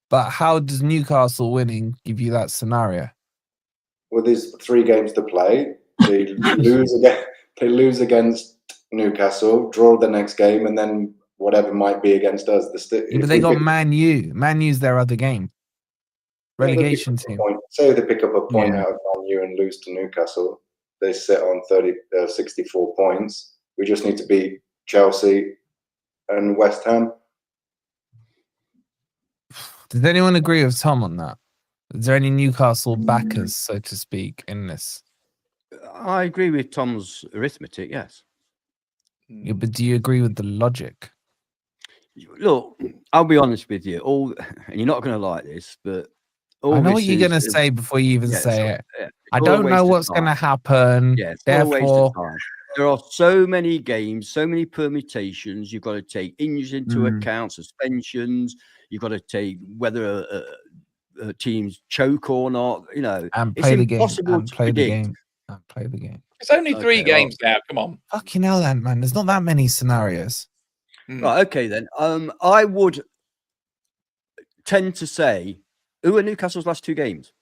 But how does Newcastle winning give you that scenario? Well, there's 3 games to play. They lose against Newcastle, draw the next game, and then whatever might be against us. Yeah, but they got Man U. Man U's their other game. Relegation team. Say they pick up a point out of Man U and lose to Newcastle. They sit on 64 points. We just need to beat Chelsea and West Ham. Does anyone agree with Tom on that? Is there any Newcastle backers, so to speak, in this? I agree with Tom's arithmetic, yes. Yeah, but do you agree with the logic? Look, I'll be honest with you. And you're not going to like this, but I know what you're going to say before you even say it. Yeah, I don't know what's going to happen. Yeah, therefore, there are so many games, so many permutations. You've got to take injuries into account, suspensions. You've got to take whether a team's choke or not. You know, and play the game. And play the game. And play the game. It's only 3 games now. Come on. Fucking hell, then, man. There's not that many scenarios. Right. Okay, then. I would tend to say, who are Newcastle's last 2 games?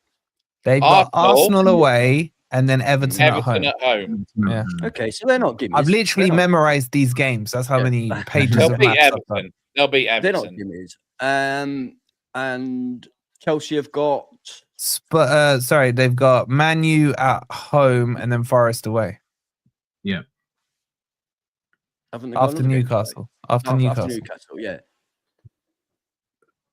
They've got Arsenal away and then Everton at home. Yeah. Okay, so they're not gimmies. I've literally memorized these games. That's how many pages They'll of beat maths Everton. They'll beat Everton. They're not gimmies. And Chelsea have got. Sorry, they've got Man U at home and then Forest away. Yeah. After Newcastle. After Newcastle, yeah.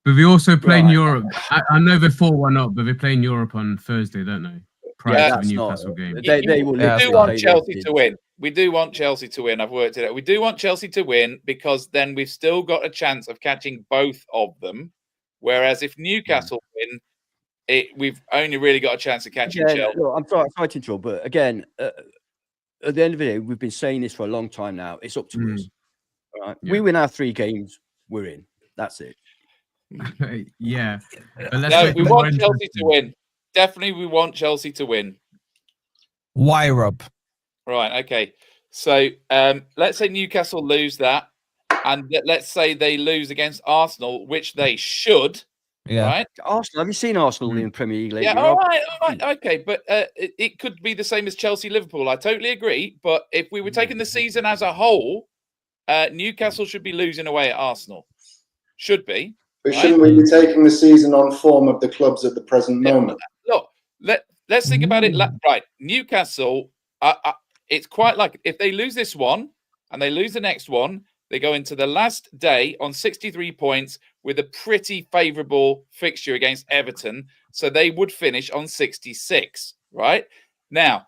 But we also play in Europe. I know they're 4-1 up, but they play in Europe on Thursday, don't they? Prior to the Newcastle game. They will. We do want Chelsea to win. We do want Chelsea to win. I've worked it out. We do want Chelsea to win because then we've still got a chance of catching both of them. Whereas if Newcastle win, we've only really got a chance of catching Chelsea. No, I'm sorry to interrupt, but again, at the end of the day, we've been saying this for a long time now. It's up to us. All right? Yeah. We win our 3 games, we're in. That's it. Yeah. No, we want Chelsea to win. Definitely, we want Chelsea to win. Why, Rob? Right. Okay. So let's say Newcastle lose that, and let's say they lose against Arsenal, which they should. Yeah. Right. Arsenal. Have you seen Arsenal in Premier League lately? Yeah. All right. Okay. But it could be the same as Chelsea, Liverpool. I totally agree. But if we were taking the season as a whole, Newcastle should be losing away at Arsenal. Should be. But shouldn't we be taking the season on form of the clubs at the present moment? Look, let's think about it. Right, Newcastle. It's quite like if they lose this one and they lose the next one, they go into the last day on 63 points with a pretty favourable fixture against Everton. So they would finish on 66. Right now,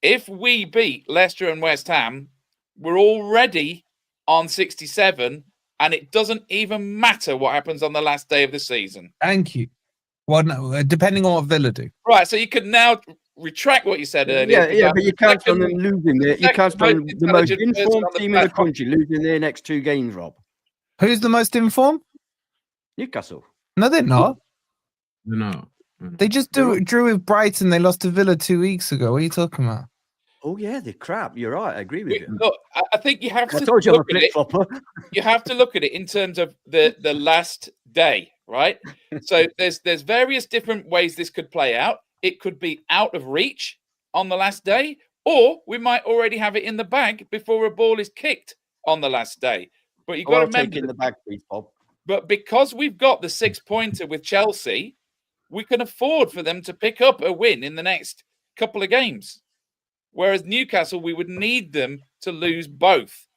if we beat Leicester and West Ham, we're already on 67. And it doesn't even matter what happens on the last day of the season. Thank you. Well, no, depending on what Villa do. Right, so you can now retract what you said earlier. Yeah, but you can't stand them losing there. You can't stand the most informed team in the country losing their next 2 games, Rob. Who's the most informed? Newcastle. No, they're not. They're not. They just drew with Brighton. They lost to Villa 2 weeks ago. What are you talking about? Oh yeah, they're crap. You're right. I agree with you. Look, I think you have to look at it. You have to look at it in terms of the last day, right? So there's various different ways this could play out. It could be out of reach on the last day, or we might already have it in the bag before a ball is kicked on the last day. But you've got to remember in the bag, please, Bob. But because we've got the 6-pointer with Chelsea, we can afford for them to pick up a win in the next couple of games. Whereas Newcastle, we would need them to lose both.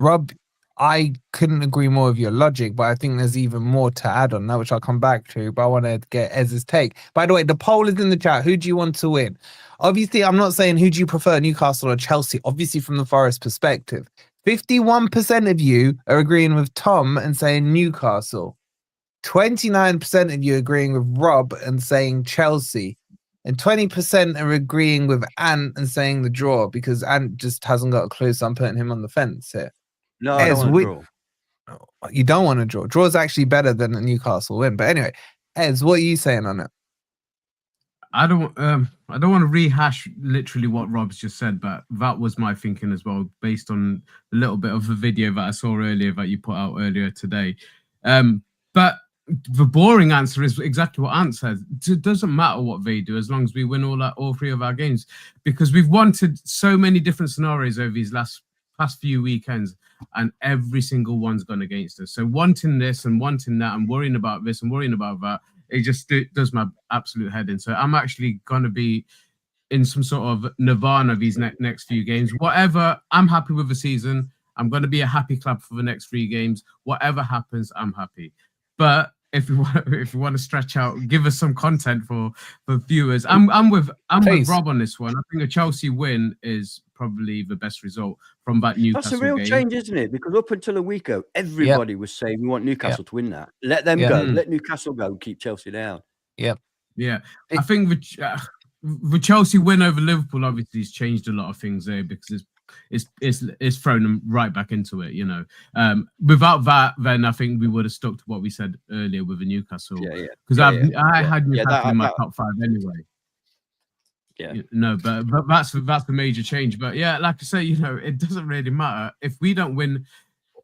Rob, I couldn't agree more with your logic, but I think there's even more to add on that, which I'll come back to. But I want to get Eze's take. By the way, the poll is in the chat. Who do you want to win? Obviously, I'm not saying who do you prefer, Newcastle or Chelsea. Obviously, from the Forest perspective, 51% of you are agreeing with Tom and saying Newcastle. 29% of you agreeing with Rob and saying Chelsea. And 20% are agreeing with Ant and saying the draw, because Ant just hasn't got a clue, so I'm putting him on the fence here. No, I don't want to draw. You don't want to draw. Draw is actually better than a Newcastle win. But anyway, Ez, what are you saying on it? I don't want to rehash literally what Rob's just said, but that was my thinking as well, based on a little bit of the video that I saw earlier that you put out earlier today. But the boring answer is exactly what Ant said. It doesn't matter what they do as long as we win all three of our games, because we've wanted so many different scenarios over these past few weekends, and every single one's gone against us. So wanting this and wanting that and worrying about this and worrying about that, it does my absolute head in. So I'm actually going to be in some sort of nirvana these next few games. Whatever, I'm happy with the season. I'm going to be a happy club for the next 3 games. Whatever happens, I'm happy. But if you want to stretch out, give us some content for viewers. I'm with Rob on this one. I think a Chelsea win is probably the best result from that Newcastle game. That's a real change, isn't it? Because up until a week ago, everybody was saying we want Newcastle to win that. Let them go. Let Newcastle go and keep Chelsea down. Yeah. I think the Chelsea win over Liverpool obviously has changed a lot of things there, because it's thrown them right back into it, you know. Without that, then I think we would have stuck to what we said earlier with the Newcastle. Because I had Newcastle in my top 5 anyway. But that's the major change. But yeah, like I say, you know, it doesn't really matter if we don't win,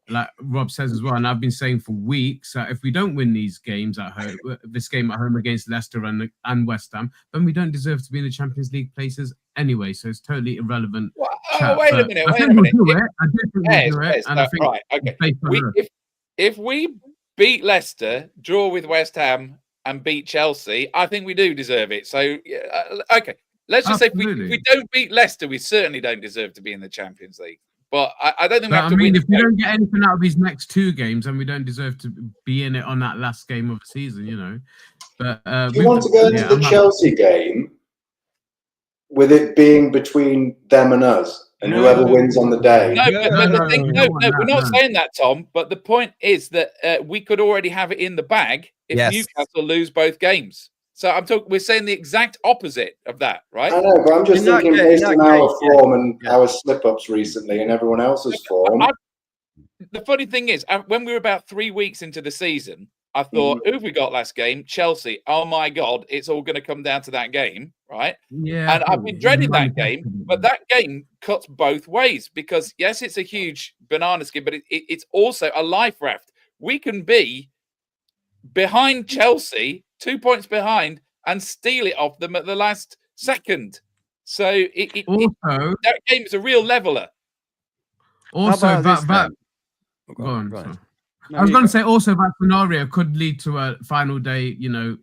like Rob says as well, and I've been saying for weeks that if we don't win these games at home, this game at home against Leicester and West Ham, then we don't deserve to be in the Champions League places anyway. So it's totally irrelevant. Wait a minute. I think we'll do it. I do think we'll do it. And I think right, okay. If we beat Leicester, draw with West Ham, and beat Chelsea, I think we do deserve it. So okay. Let's just say if we don't beat Leicester, we certainly don't deserve to be in the Champions League. But I don't think we have to win. If we don't get anything out of these next 2 games, then we don't deserve to be in it on that last game of the season, you know. But do you want to go into the Chelsea game with it being between them and us, and whoever wins on the day? No, we're not saying that, Tom. But the point is that we could already have it in the bag if Newcastle lose both games. So we're saying the exact opposite of that, right? I know, but I'm just thinking based on our form and our slip-ups recently and everyone else's form. The funny thing is, when we were about 3 weeks into the season, I thought, who have we got last game? Chelsea. Oh my God, it's all going to come down to that game, right? Yeah. And I've been dreading that game, but that game cuts both ways, because yes, it's a huge banana skin, but it's also a life raft. We can be behind Chelsea, 2 points behind, and steal it off them at the last second. So that game is a real leveler. Also, I was going to say also that scenario could lead to a final day, you know,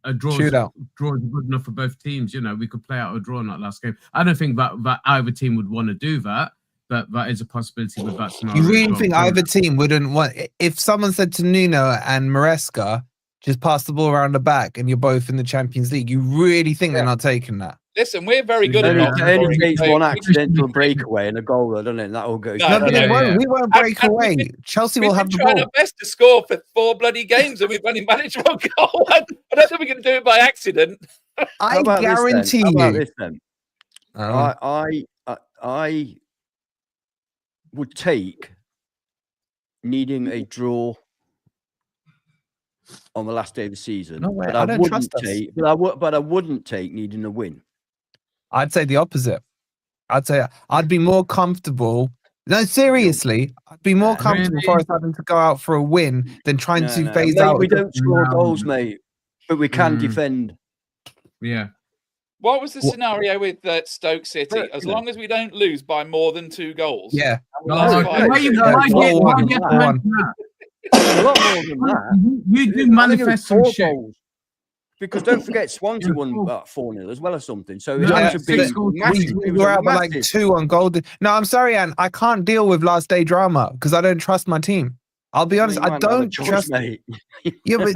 a draw is good enough for both teams. You know, we could play out a draw in that last game. I don't think that either team would want to do that, but that is a possibility with that scenario. You really think either team wouldn't want, if someone said to Nuno and Maresca, just pass the ball around the back and you're both in the Champions League, you really think they're not taking that? Listen, we're very good at not. It only takes one accidental breakaway and a goal, doesn't it? That all goes. We won't break away. Chelsea will have the ball. We've been trying our best to score for 4 bloody games, and we've only managed 1 goal. I don't think we're going to do it by accident. I guarantee you. How about this then? I would take needing a draw on the last day of the season. No way, but I wouldn't take needing a win. I'd say the opposite. I'd say I'd be more comfortable. No, seriously, I'd be more comfortable for us having to go out for a win than trying to phase out. We don't score goals, mate, but we can defend. Yeah. What was the scenario with Stoke City? As long as we don't lose by more than 2 goals. Yeah. A lot more than that. You do manifest some shit. Because don't forget, Swansea Yeah, won cool. 4-0 as well or something. So it No, had to be six goals. massive. We It was were a out by like massive. 2 on goal. No, I'm sorry, Anne. I can't deal with last day drama because I don't trust my team. I'll be honest. You I might not have a don't choice, trust. mate. Yeah, but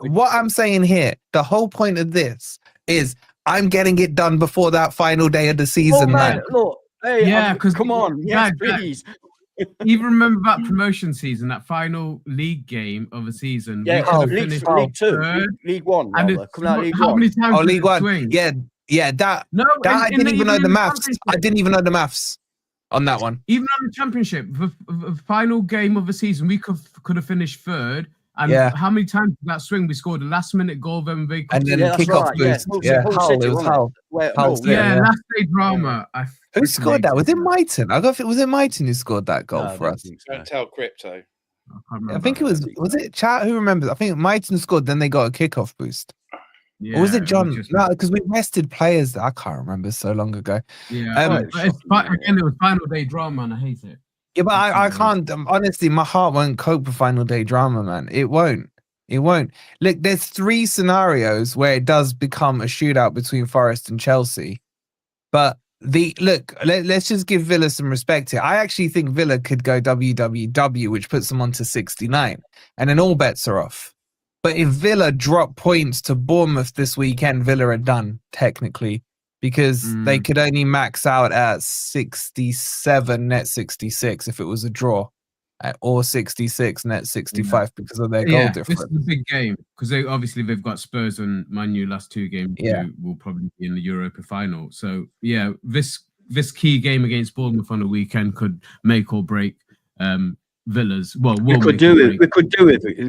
what I'm saying here, the whole point of this is I'm getting it done before that final day of the Oh season, man, man. look, hey, Yeah, 'cause come on, yes, please. Even remember that promotion season, that final league game of the season. Yeah, we could have League finished 2, third, League 1, and rather. Coming out League how 1. many times Oh, did League it One. swing? Yeah, that No, I didn't even know the maths. Championship. I didn't even know the maths on that one. Even on the championship, the final game of the season, we could have finished third. And Yeah. how many times did that swing? We scored a last-minute goal, then they And then Yeah, that's kickoff right. Yeah, boost. Yeah, Hull Hull. City, It was wasn't it? Hull. Where, Hull no, City, yeah, yeah. last day drama. Who scored that? Was it Mighton? I got it. Was it Mighton who scored that goal No, I for don't us? think so. Don't tell Crypto. I can't remember. I think it was. Was it Chat? Who remembers? I think Mighton scored. Then they got a kickoff boost. Yeah, Or was it John? just- No, because we rested players. I can't remember. So long ago. Yeah, but again, it was final day drama, and I hate it. Yeah, but I can't. Honestly, my heart won't cope with final day drama, man. It won't. It won't. Look, there's 3 scenarios where it does become a shootout between Forest and Chelsea. But let's just give Villa some respect here. I actually think Villa could go WWW, which puts them on to 69, and then all bets are off. But if Villa drop points to Bournemouth this weekend, Villa are done technically because they could only max out at 67 net 66 if it was a draw, or 66 net 65 because of their goal difference. This is a big game because they've got Spurs and Man U last 2 games. Yeah, who will probably be in the Europa final. So yeah, this key game against Bournemouth on the weekend could make or break Villa's. Well, we could do it,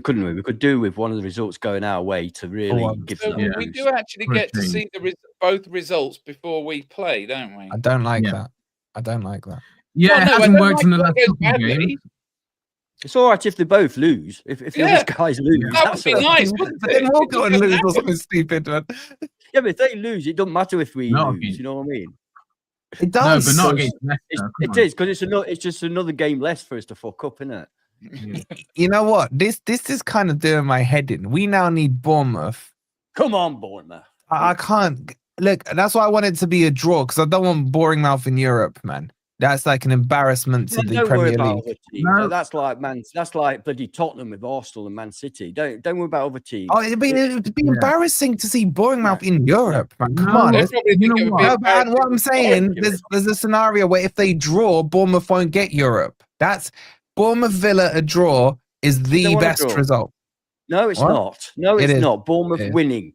couldn't we? We could do with one of the results going our way to really give so them. we do actually get to see both results before we play, don't we? I don't like that. I don't like that. Yeah, Well, it no, hasn't I worked don't in the like last it couple of badly. games. It's all right if they both lose. If the other guys lose, That that's would be all right. nice, wouldn't But then we'll it? go and lose or something stupid, man. Yeah, but if they lose, it doesn't matter if we No, lose. You know what I mean? It does. No, but not against Leicester. It is because it's just another game less for us to fuck up, isn't it? You know what? This is kind of doing my head in. We now need Bournemouth. Come on, Bournemouth. I can't look. That's why I want it to be a draw because I don't want boring mouth in Europe, man. That's like an embarrassment to the Don't worry Premier about League. other teams. No. That's like bloody Tottenham with Arsenal and Man City. Don't worry about other teams. Oh, it'd be embarrassing to see boring mouth in Europe, man. Come on. They probably think it would be No, but what I'm embarrassing saying, for there's a scenario where if they draw, Bournemouth won't get Europe. That's Bournemouth Villa a draw is the want a best draw. result. No, it's What? not. No, It it's is. not. Bournemouth It is. winning.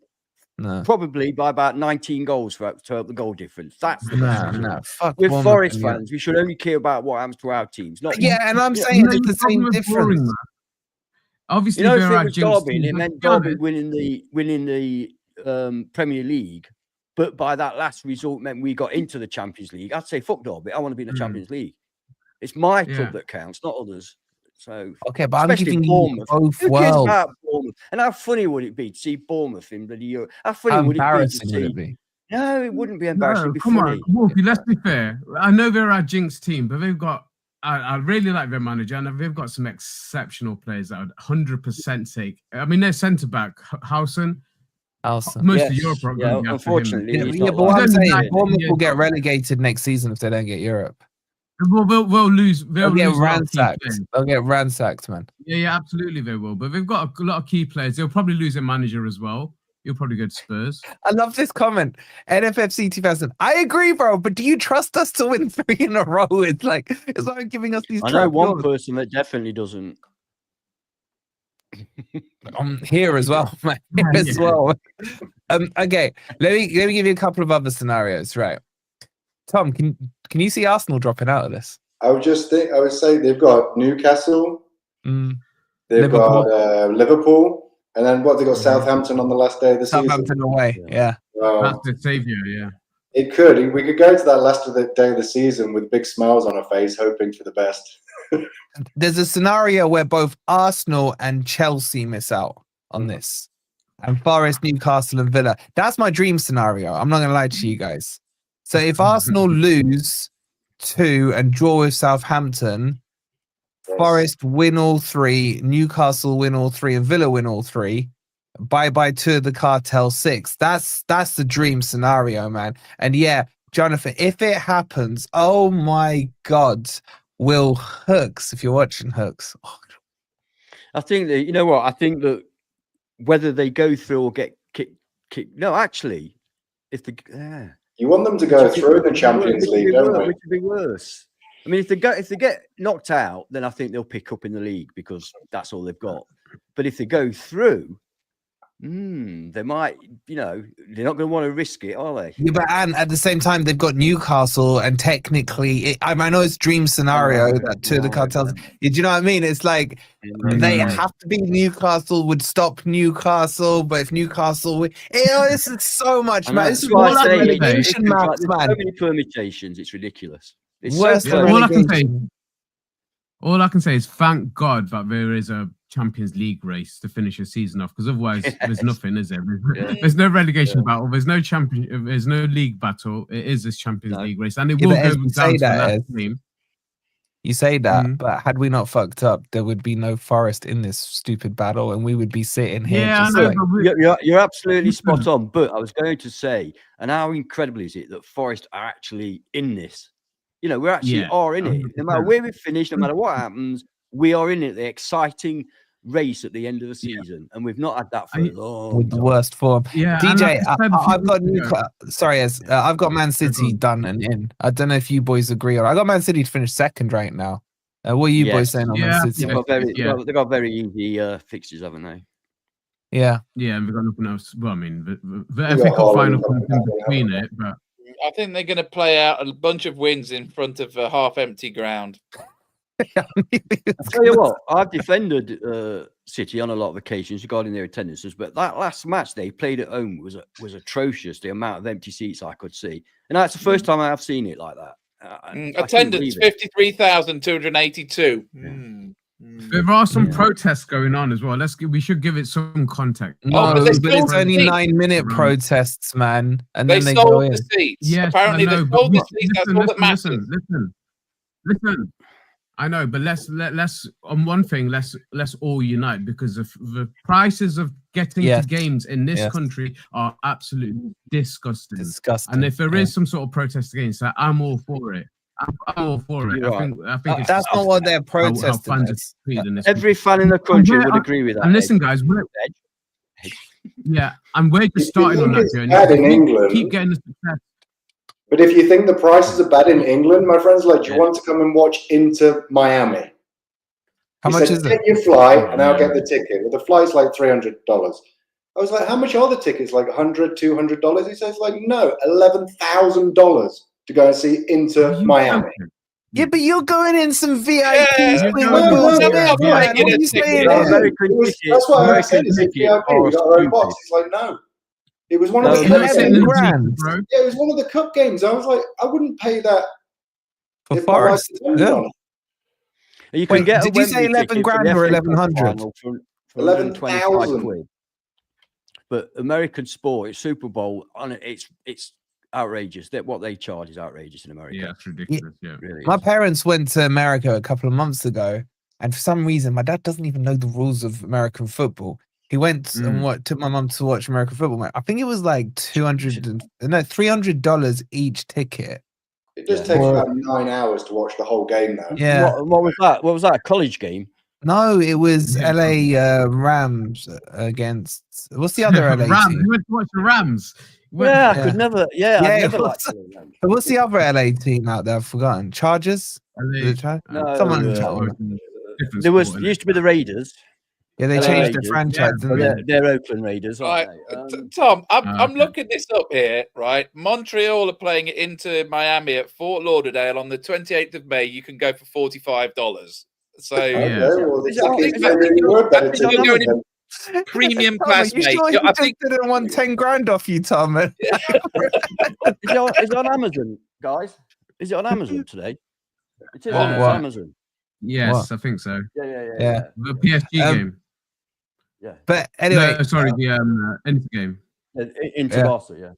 No, Probably by about 19 goals to help the goal difference. That's the best result. no. Fuck With Bournemouth Forest in Europe. fans, we should only care about what happens to our teams. Not Yeah, and I'm you know, saying You know, it's the the problem same with difference. boring, man. Obviously, if there it are was jinx Derby, teams, it but meant to be honest, Derby winning the Premier League. But by that last result meant we got into the Champions League. I'd say fuck Derby. I want to be in the Champions League. It's my club that counts, not others. So Okay, but I'm especially giving you Bournemouth. both Who cares well. about Bournemouth? And how funny would it be to see Bournemouth in bloody Europe? How funny How would it be to embarrassing see? would it be? No, it wouldn't be embarrassing. No, It'd be come funny. on, Wolfie, let's be fair. I know they're our jinx team, but they've got. I really like their manager, and they've got some exceptional players that would 100% take. I mean, their centre back, Howson. Most Yes. of Europe, are Yeah, going to be after him. unfortunately, he's Yeah, not but what like I'm that. saying, Bournemouth will get relegated next season if they don't get Europe. We'll lose. They'll They'll get lose a lot of key ransacked. players. They'll get ransacked, man. Yeah, absolutely they will. But they've got a lot of key players. They'll probably lose their manager as well. He'll probably go to Spurs. I love this comment. NFFC 2000. I agree, bro, but do you trust us to win 3 in a row? It's like giving us these. I know one trap person that definitely doesn't. I'm here as well, man. Here as well. Okay, let me give you a couple of other scenarios. Right, Tom, can you see Arsenal dropping out of this? I would say they've got Newcastle, they've Liverpool. got Liverpool, and then what they got Southampton on the last day of the season. Southampton away, yeah. That's the savior, yeah. We could go to that last day of the season with big smiles on our face, hoping for the best. There's a scenario where both Arsenal and Chelsea miss out on this, and Forest, Newcastle, and Villa. That's my dream scenario. I'm not going to lie to you guys. So if Arsenal lose 2 and draw with Southampton, Yes. Forest win all 3, Newcastle win all 3, and Villa win all 3, bye to the Cartel 6. That's the dream scenario, man. And yeah, Jonathan, if it happens, oh my God, Will Hooks, if you're watching Hooks. Oh, I think that, you know what? I think that whether they go through or get kicked, no, actually, if the You want them to go through the Champions League, don't we? Which would be worse. I mean, if they get knocked out, then I think they'll pick up in the league because that's all they've got. But if they go through, they might, they're not going to want to risk it, are they? Yeah, but and at the same time, they've got Newcastle, and technically, I know it's dream scenario that to the Cartels. Do you know what I mean? It's like they have to be Newcastle would stop Newcastle, but if Newcastle, this is so much, man. This is why more I like say relegation maps, there's man. so many permutations, it's ridiculous. It's Worse so than all I can say, relegation. all I can say is thank God that there is a Champions League race to finish a season off, because otherwise there's nothing, is there? There's no relegation battle, there's no there's no league battle. It is this Champions League race, and it will go down to the last team. You say that, but had we not fucked up, there would be no Forest in this stupid battle, and we would be sitting here. Yeah, just I know, like, you're absolutely spot on. But I was going to say, and how incredible is it that Forest are actually in this? We actually are in it. No matter where we finish, no matter what happens, we are in it. The exciting race at the end of the season, and we've not had that for a long with the time. worst form. Yeah, DJ, I've got I've got Man City done and in. I don't know if you boys agree, or I got Man City to finish second right now. What are you boys saying on Man City? They've got very easy fixtures, haven't they? Yeah, and we've got nothing else. Well, I mean, the FA Cup final comes in between it, but I think they're going to play out a bunch of wins in front of a half-empty ground. I'll tell you what, I've defended City on a lot of occasions regarding their attendances, but that last match they played at home was atrocious. The amount of empty seats I could see, and that's the first time I have seen it like that. Attendance 53,282. There are some protests going on as well. We should give it some context. No, but it's only 9-minute protests, man, and they then they sold go in. the seats. Yes, apparently they sold the seats. That's all that matters. Listen. I know, but let's on one thing, let's all unite, because the prices of getting to games in this country are absolutely disgusting. And if there is some sort of protest against that, I'm all for it. I'm all for it. I think it's that's not what they're protesting. Every fan in the country would agree with that. And listen, guys, and we're just starting on that journey. Bad in England. Keep getting the success. But if you think the prices are bad in England, my friend's like, do you want to come and watch Inter Miami? How much is it? Get your flight and I'll get the ticket. Well, the flight's like $300. I was like, how much are the tickets? Like $100, $200? He says, like, no, $11,000 to go and see Inter Miami. Yeah, but you're going in some VIP. That's what I said. It's VIP. We got our own box. It's like, no. It was one of the 11 grand. Yeah, it was one of the cup games. I was like, I wouldn't pay that for Forest. You can get. Did you say 11 grand or 1100? 11,000. But American sport, it's Super Bowl, it's outrageous. That what they charge is outrageous in America. Yeah, it's ridiculous. Yeah, really. My parents went to America a couple of months ago, and for some reason, my dad doesn't even know the rules of American football. He went and took my mum to watch American football. I think it was like $300 each ticket. It just takes about 9 hours to watch the whole game, though. Yeah. What was that? What was that? A college game? No, it was LA Rams against. What's the other LA Rams. team? You went to watch the Rams. I could never. I'd never liked them. What's the other LA team out there? I've forgotten. Chargers? No, someone. There used to be the Raiders. Yeah, they changed their franchise. They're Oakland Raiders. Right. Tom, I'm looking this up here, right? Montreal are playing it into Miami at Fort Lauderdale on the 28th of May. You can go for $45. So premium class, mate. Sure I think didn't want 10 grand off you, Tom. Is it on Amazon, guys? Is it on Amazon today? It is on Amazon. Yes, I think so. Yeah. The PSG game. Yeah. But anyway, the Inter game. Inter Barca, yeah.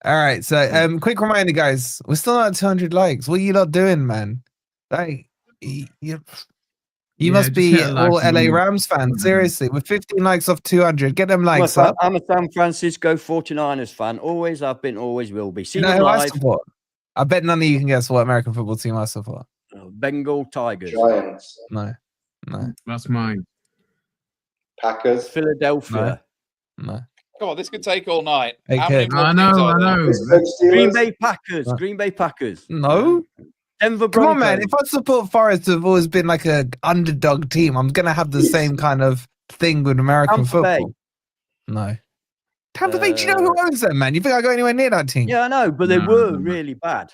All right. So, quick reminder, guys. We're still not at 200 likes. What are you lot doing, man? Like, You Yeah, must just be hit a like all and LA then we- Rams fans. Seriously, with 15 likes off 200, get them likes up. I'm a San Francisco 49ers fan. Always have been, always will be. You Seen know them who I live. support? I bet none of you can guess what American football team I support. Bengal Tigers. Giants, No. That's mine. Packers. Philadelphia. No. Come on, this could take all night. It How many could. more I teams know. are there? Pittsburgh Green Steelers. Bay Packers. No. Green Bay Packers. No. Denver Come on, Broncos. man. If I support Forest, have always been like a underdog team. I'm gonna have the same kind of thing with American Tampa Bay. football. No. Tampa Bay, do you know who owns them, man? You think I go anywhere near that team? Yeah, I know, but they No, were no, no. really bad.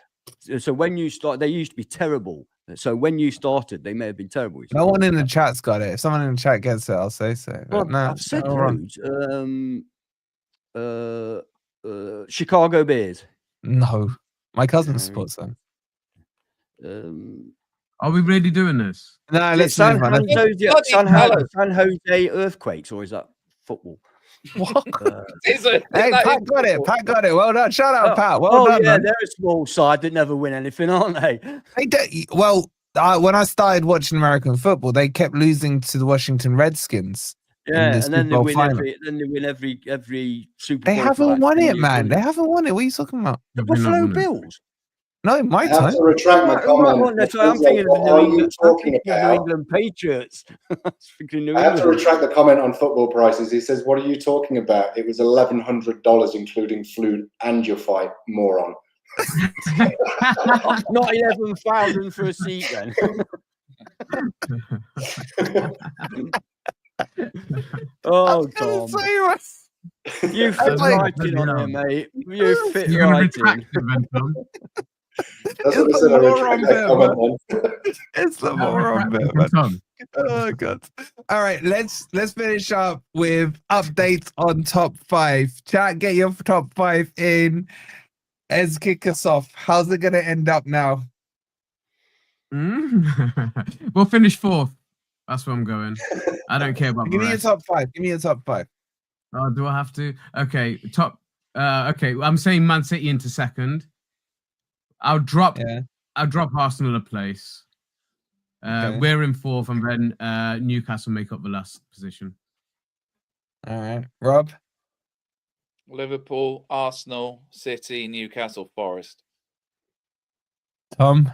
So when you start, they used to be terrible. So when you started, they may have been terrible. No one in the chat's got it. If someone in the chat gets it, I'll say so. Well, But no, I've said all wrong. loads. Chicago Bears. No. My cousin No. supports them. Are we really doing this? No, let's San move on. Jose Earthquakes, or is that football? What? Is it? Hey, That Pat is- got it. Pat got it. Well done. Shout out, Pat. Well done, yeah, man. they're a small side that never win anything, aren't they? Well, when I started watching American football, they kept losing to the Washington Redskins. Yeah, this and then Super they Bowl win final. every Super They Bowl. for haven't like won 10 it, years man. running. They haven't won it. What are you talking about? The Have we not Buffalo won it? Bills. No, my I have time. to retract my comment. I'm thinking of What the are New you England, talking New about? England Patriots. I have to retract the comment on football prices. He says, "What are you talking about? It was $1,100, including food and your fight, moron." Not 11,000 for a seat, then. Oh, Tom, you fit like- right in on here, mate. You fit You're gonna right retract in. it, then, Tom. That's what I It's said. the I moron retract that bit, comment then. It's the Retract moron it, bit, then, man. Tom. Oh god. All right, let's finish up with updates on top 5. Chat, get your top 5 in. Ez, kick us off. How's it gonna end up now? We'll finish 4th. That's where I'm going. I don't care about the Give me your rest. top 5. Give me your top 5. Oh, do I have to? Okay, top. Okay, I'm saying Man City into 2nd. I'll drop Arsenal a place. Okay. We're in 4th, and then Newcastle make up the last position. All right. Rob? Liverpool, Arsenal, City, Newcastle, Forest. Tom?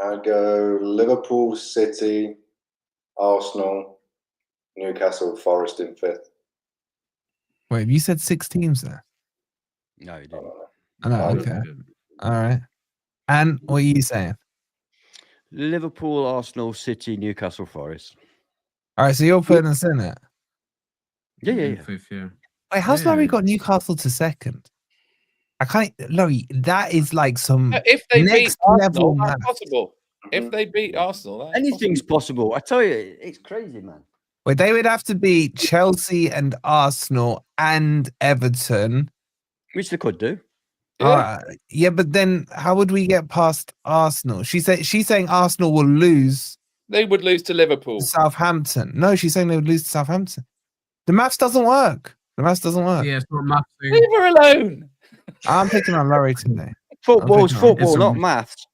I'd go Liverpool, City, Arsenal, Newcastle, Forest in 5th. Wait, you said 6 teams there? No, you didn't. Oh, okay. All right. And what are you saying? Liverpool, Arsenal, City, Newcastle, Forest. All right, so you're putting us in it. Yeah. 5th, yeah. Wait, how's Yeah. Larry got Newcastle to 2nd? I can't, Larry, that is like some If they beat next level Arsenal, that's math. possible. If they beat Arsenal, that's Anything's possible. I tell you, it's crazy, man. Wait, they would have to beat Chelsea and Arsenal and Everton. Which they could do. possible. Yeah, but then how would we get past Arsenal? She's saying Arsenal will lose They would lose to Liverpool. to Southampton. No, she's saying they would lose to Southampton. The maths doesn't work. The maths doesn't work. Yeah, it's not math thing. Leave her alone. I'm picking on Larry today. Football's thinking football, it's a- not maths.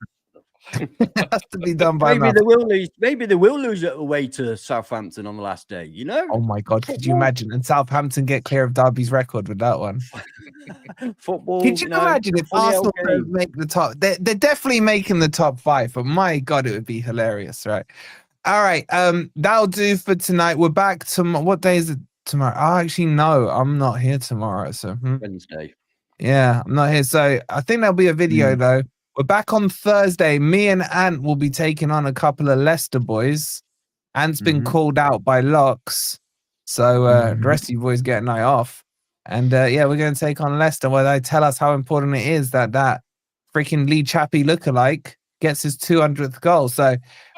It has to be done by Maybe maths. they will lose. Maybe they will lose it away to Southampton on the last day. You know, Oh my God, could you imagine? And Southampton get clear of Derby's record with that one. football. Could you know, imagine if funny Arsenal old don't game. make the top? They're definitely making the top 5, but my God, it would be hilarious, right? All right, that'll do for tonight. We're back tomorrow. What day is it tomorrow? Oh, actually, no, I'm not here tomorrow. So Wednesday. yeah, I'm not here. So I think there'll be a video though. We're back on Thursday. Me and Ant will be taking on a couple of Leicester boys. Ant's been called out by Locks. So the rest of you boys get a night off. And yeah, we're going to take on Leicester where they tell us how important it is that freaking Lee Chappie lookalike gets his 200th goal. So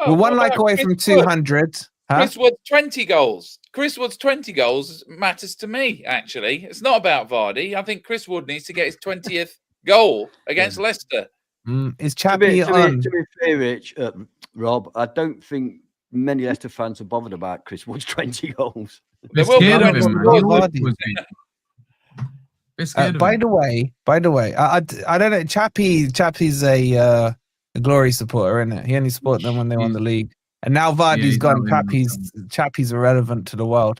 we're one like away from 200. Huh? Chris Wood's 20 goals. Chris Wood's 20 goals matters to me, actually. It's not about Vardy. I think Chris Wood needs to get his 20th goal against Leicester. Is To Chappie be on? fair, Rich, Rob, I don't think many Leicester fans are bothered about Chris Wood's 20 goals. They're will be scared of when him, he man. scores He always Vardy. was beat. They're scared of By him. the way, I don't know. Chappie's a glory supporter, isn't it? He only supported them when they won the league. And now Vardy's he's gone. out in Chappie's irrelevant to the world.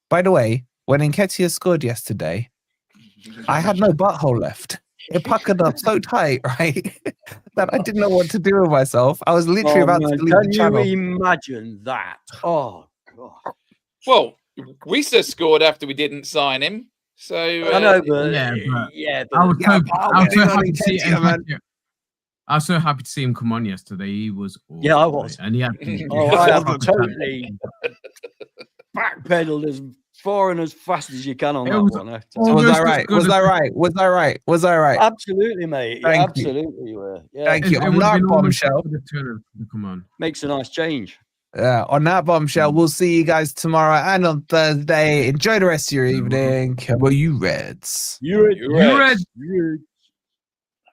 By the way, when Nketiah scored yesterday, I had no butthole left. It puckered up so tight, right, that I didn't know what to do with myself. I was literally about to leave the Can channel. you imagine that? Oh, God. Well, Wisa scored after we didn't sign him. So I know, but I was so happy to see Nketiah, man. I was so happy to see him come on yesterday. He was awesome, Yeah, I was. mate. And he had I have wasn't totally backpedaled as far and as fast as you can on It that was one. I have to almost say. Was I as right? good Was as- I right? Was I right? Was I right? Absolutely, mate. Thank you. Absolutely, you were. Yeah, Thank you. It On would have that been almost bombshell, for the Turner to come on. makes a nice change. yeah, on that bombshell, we'll see you guys tomorrow and on Thursday. Enjoy the rest of your evening. Well, you Reds. You Reds. Reds.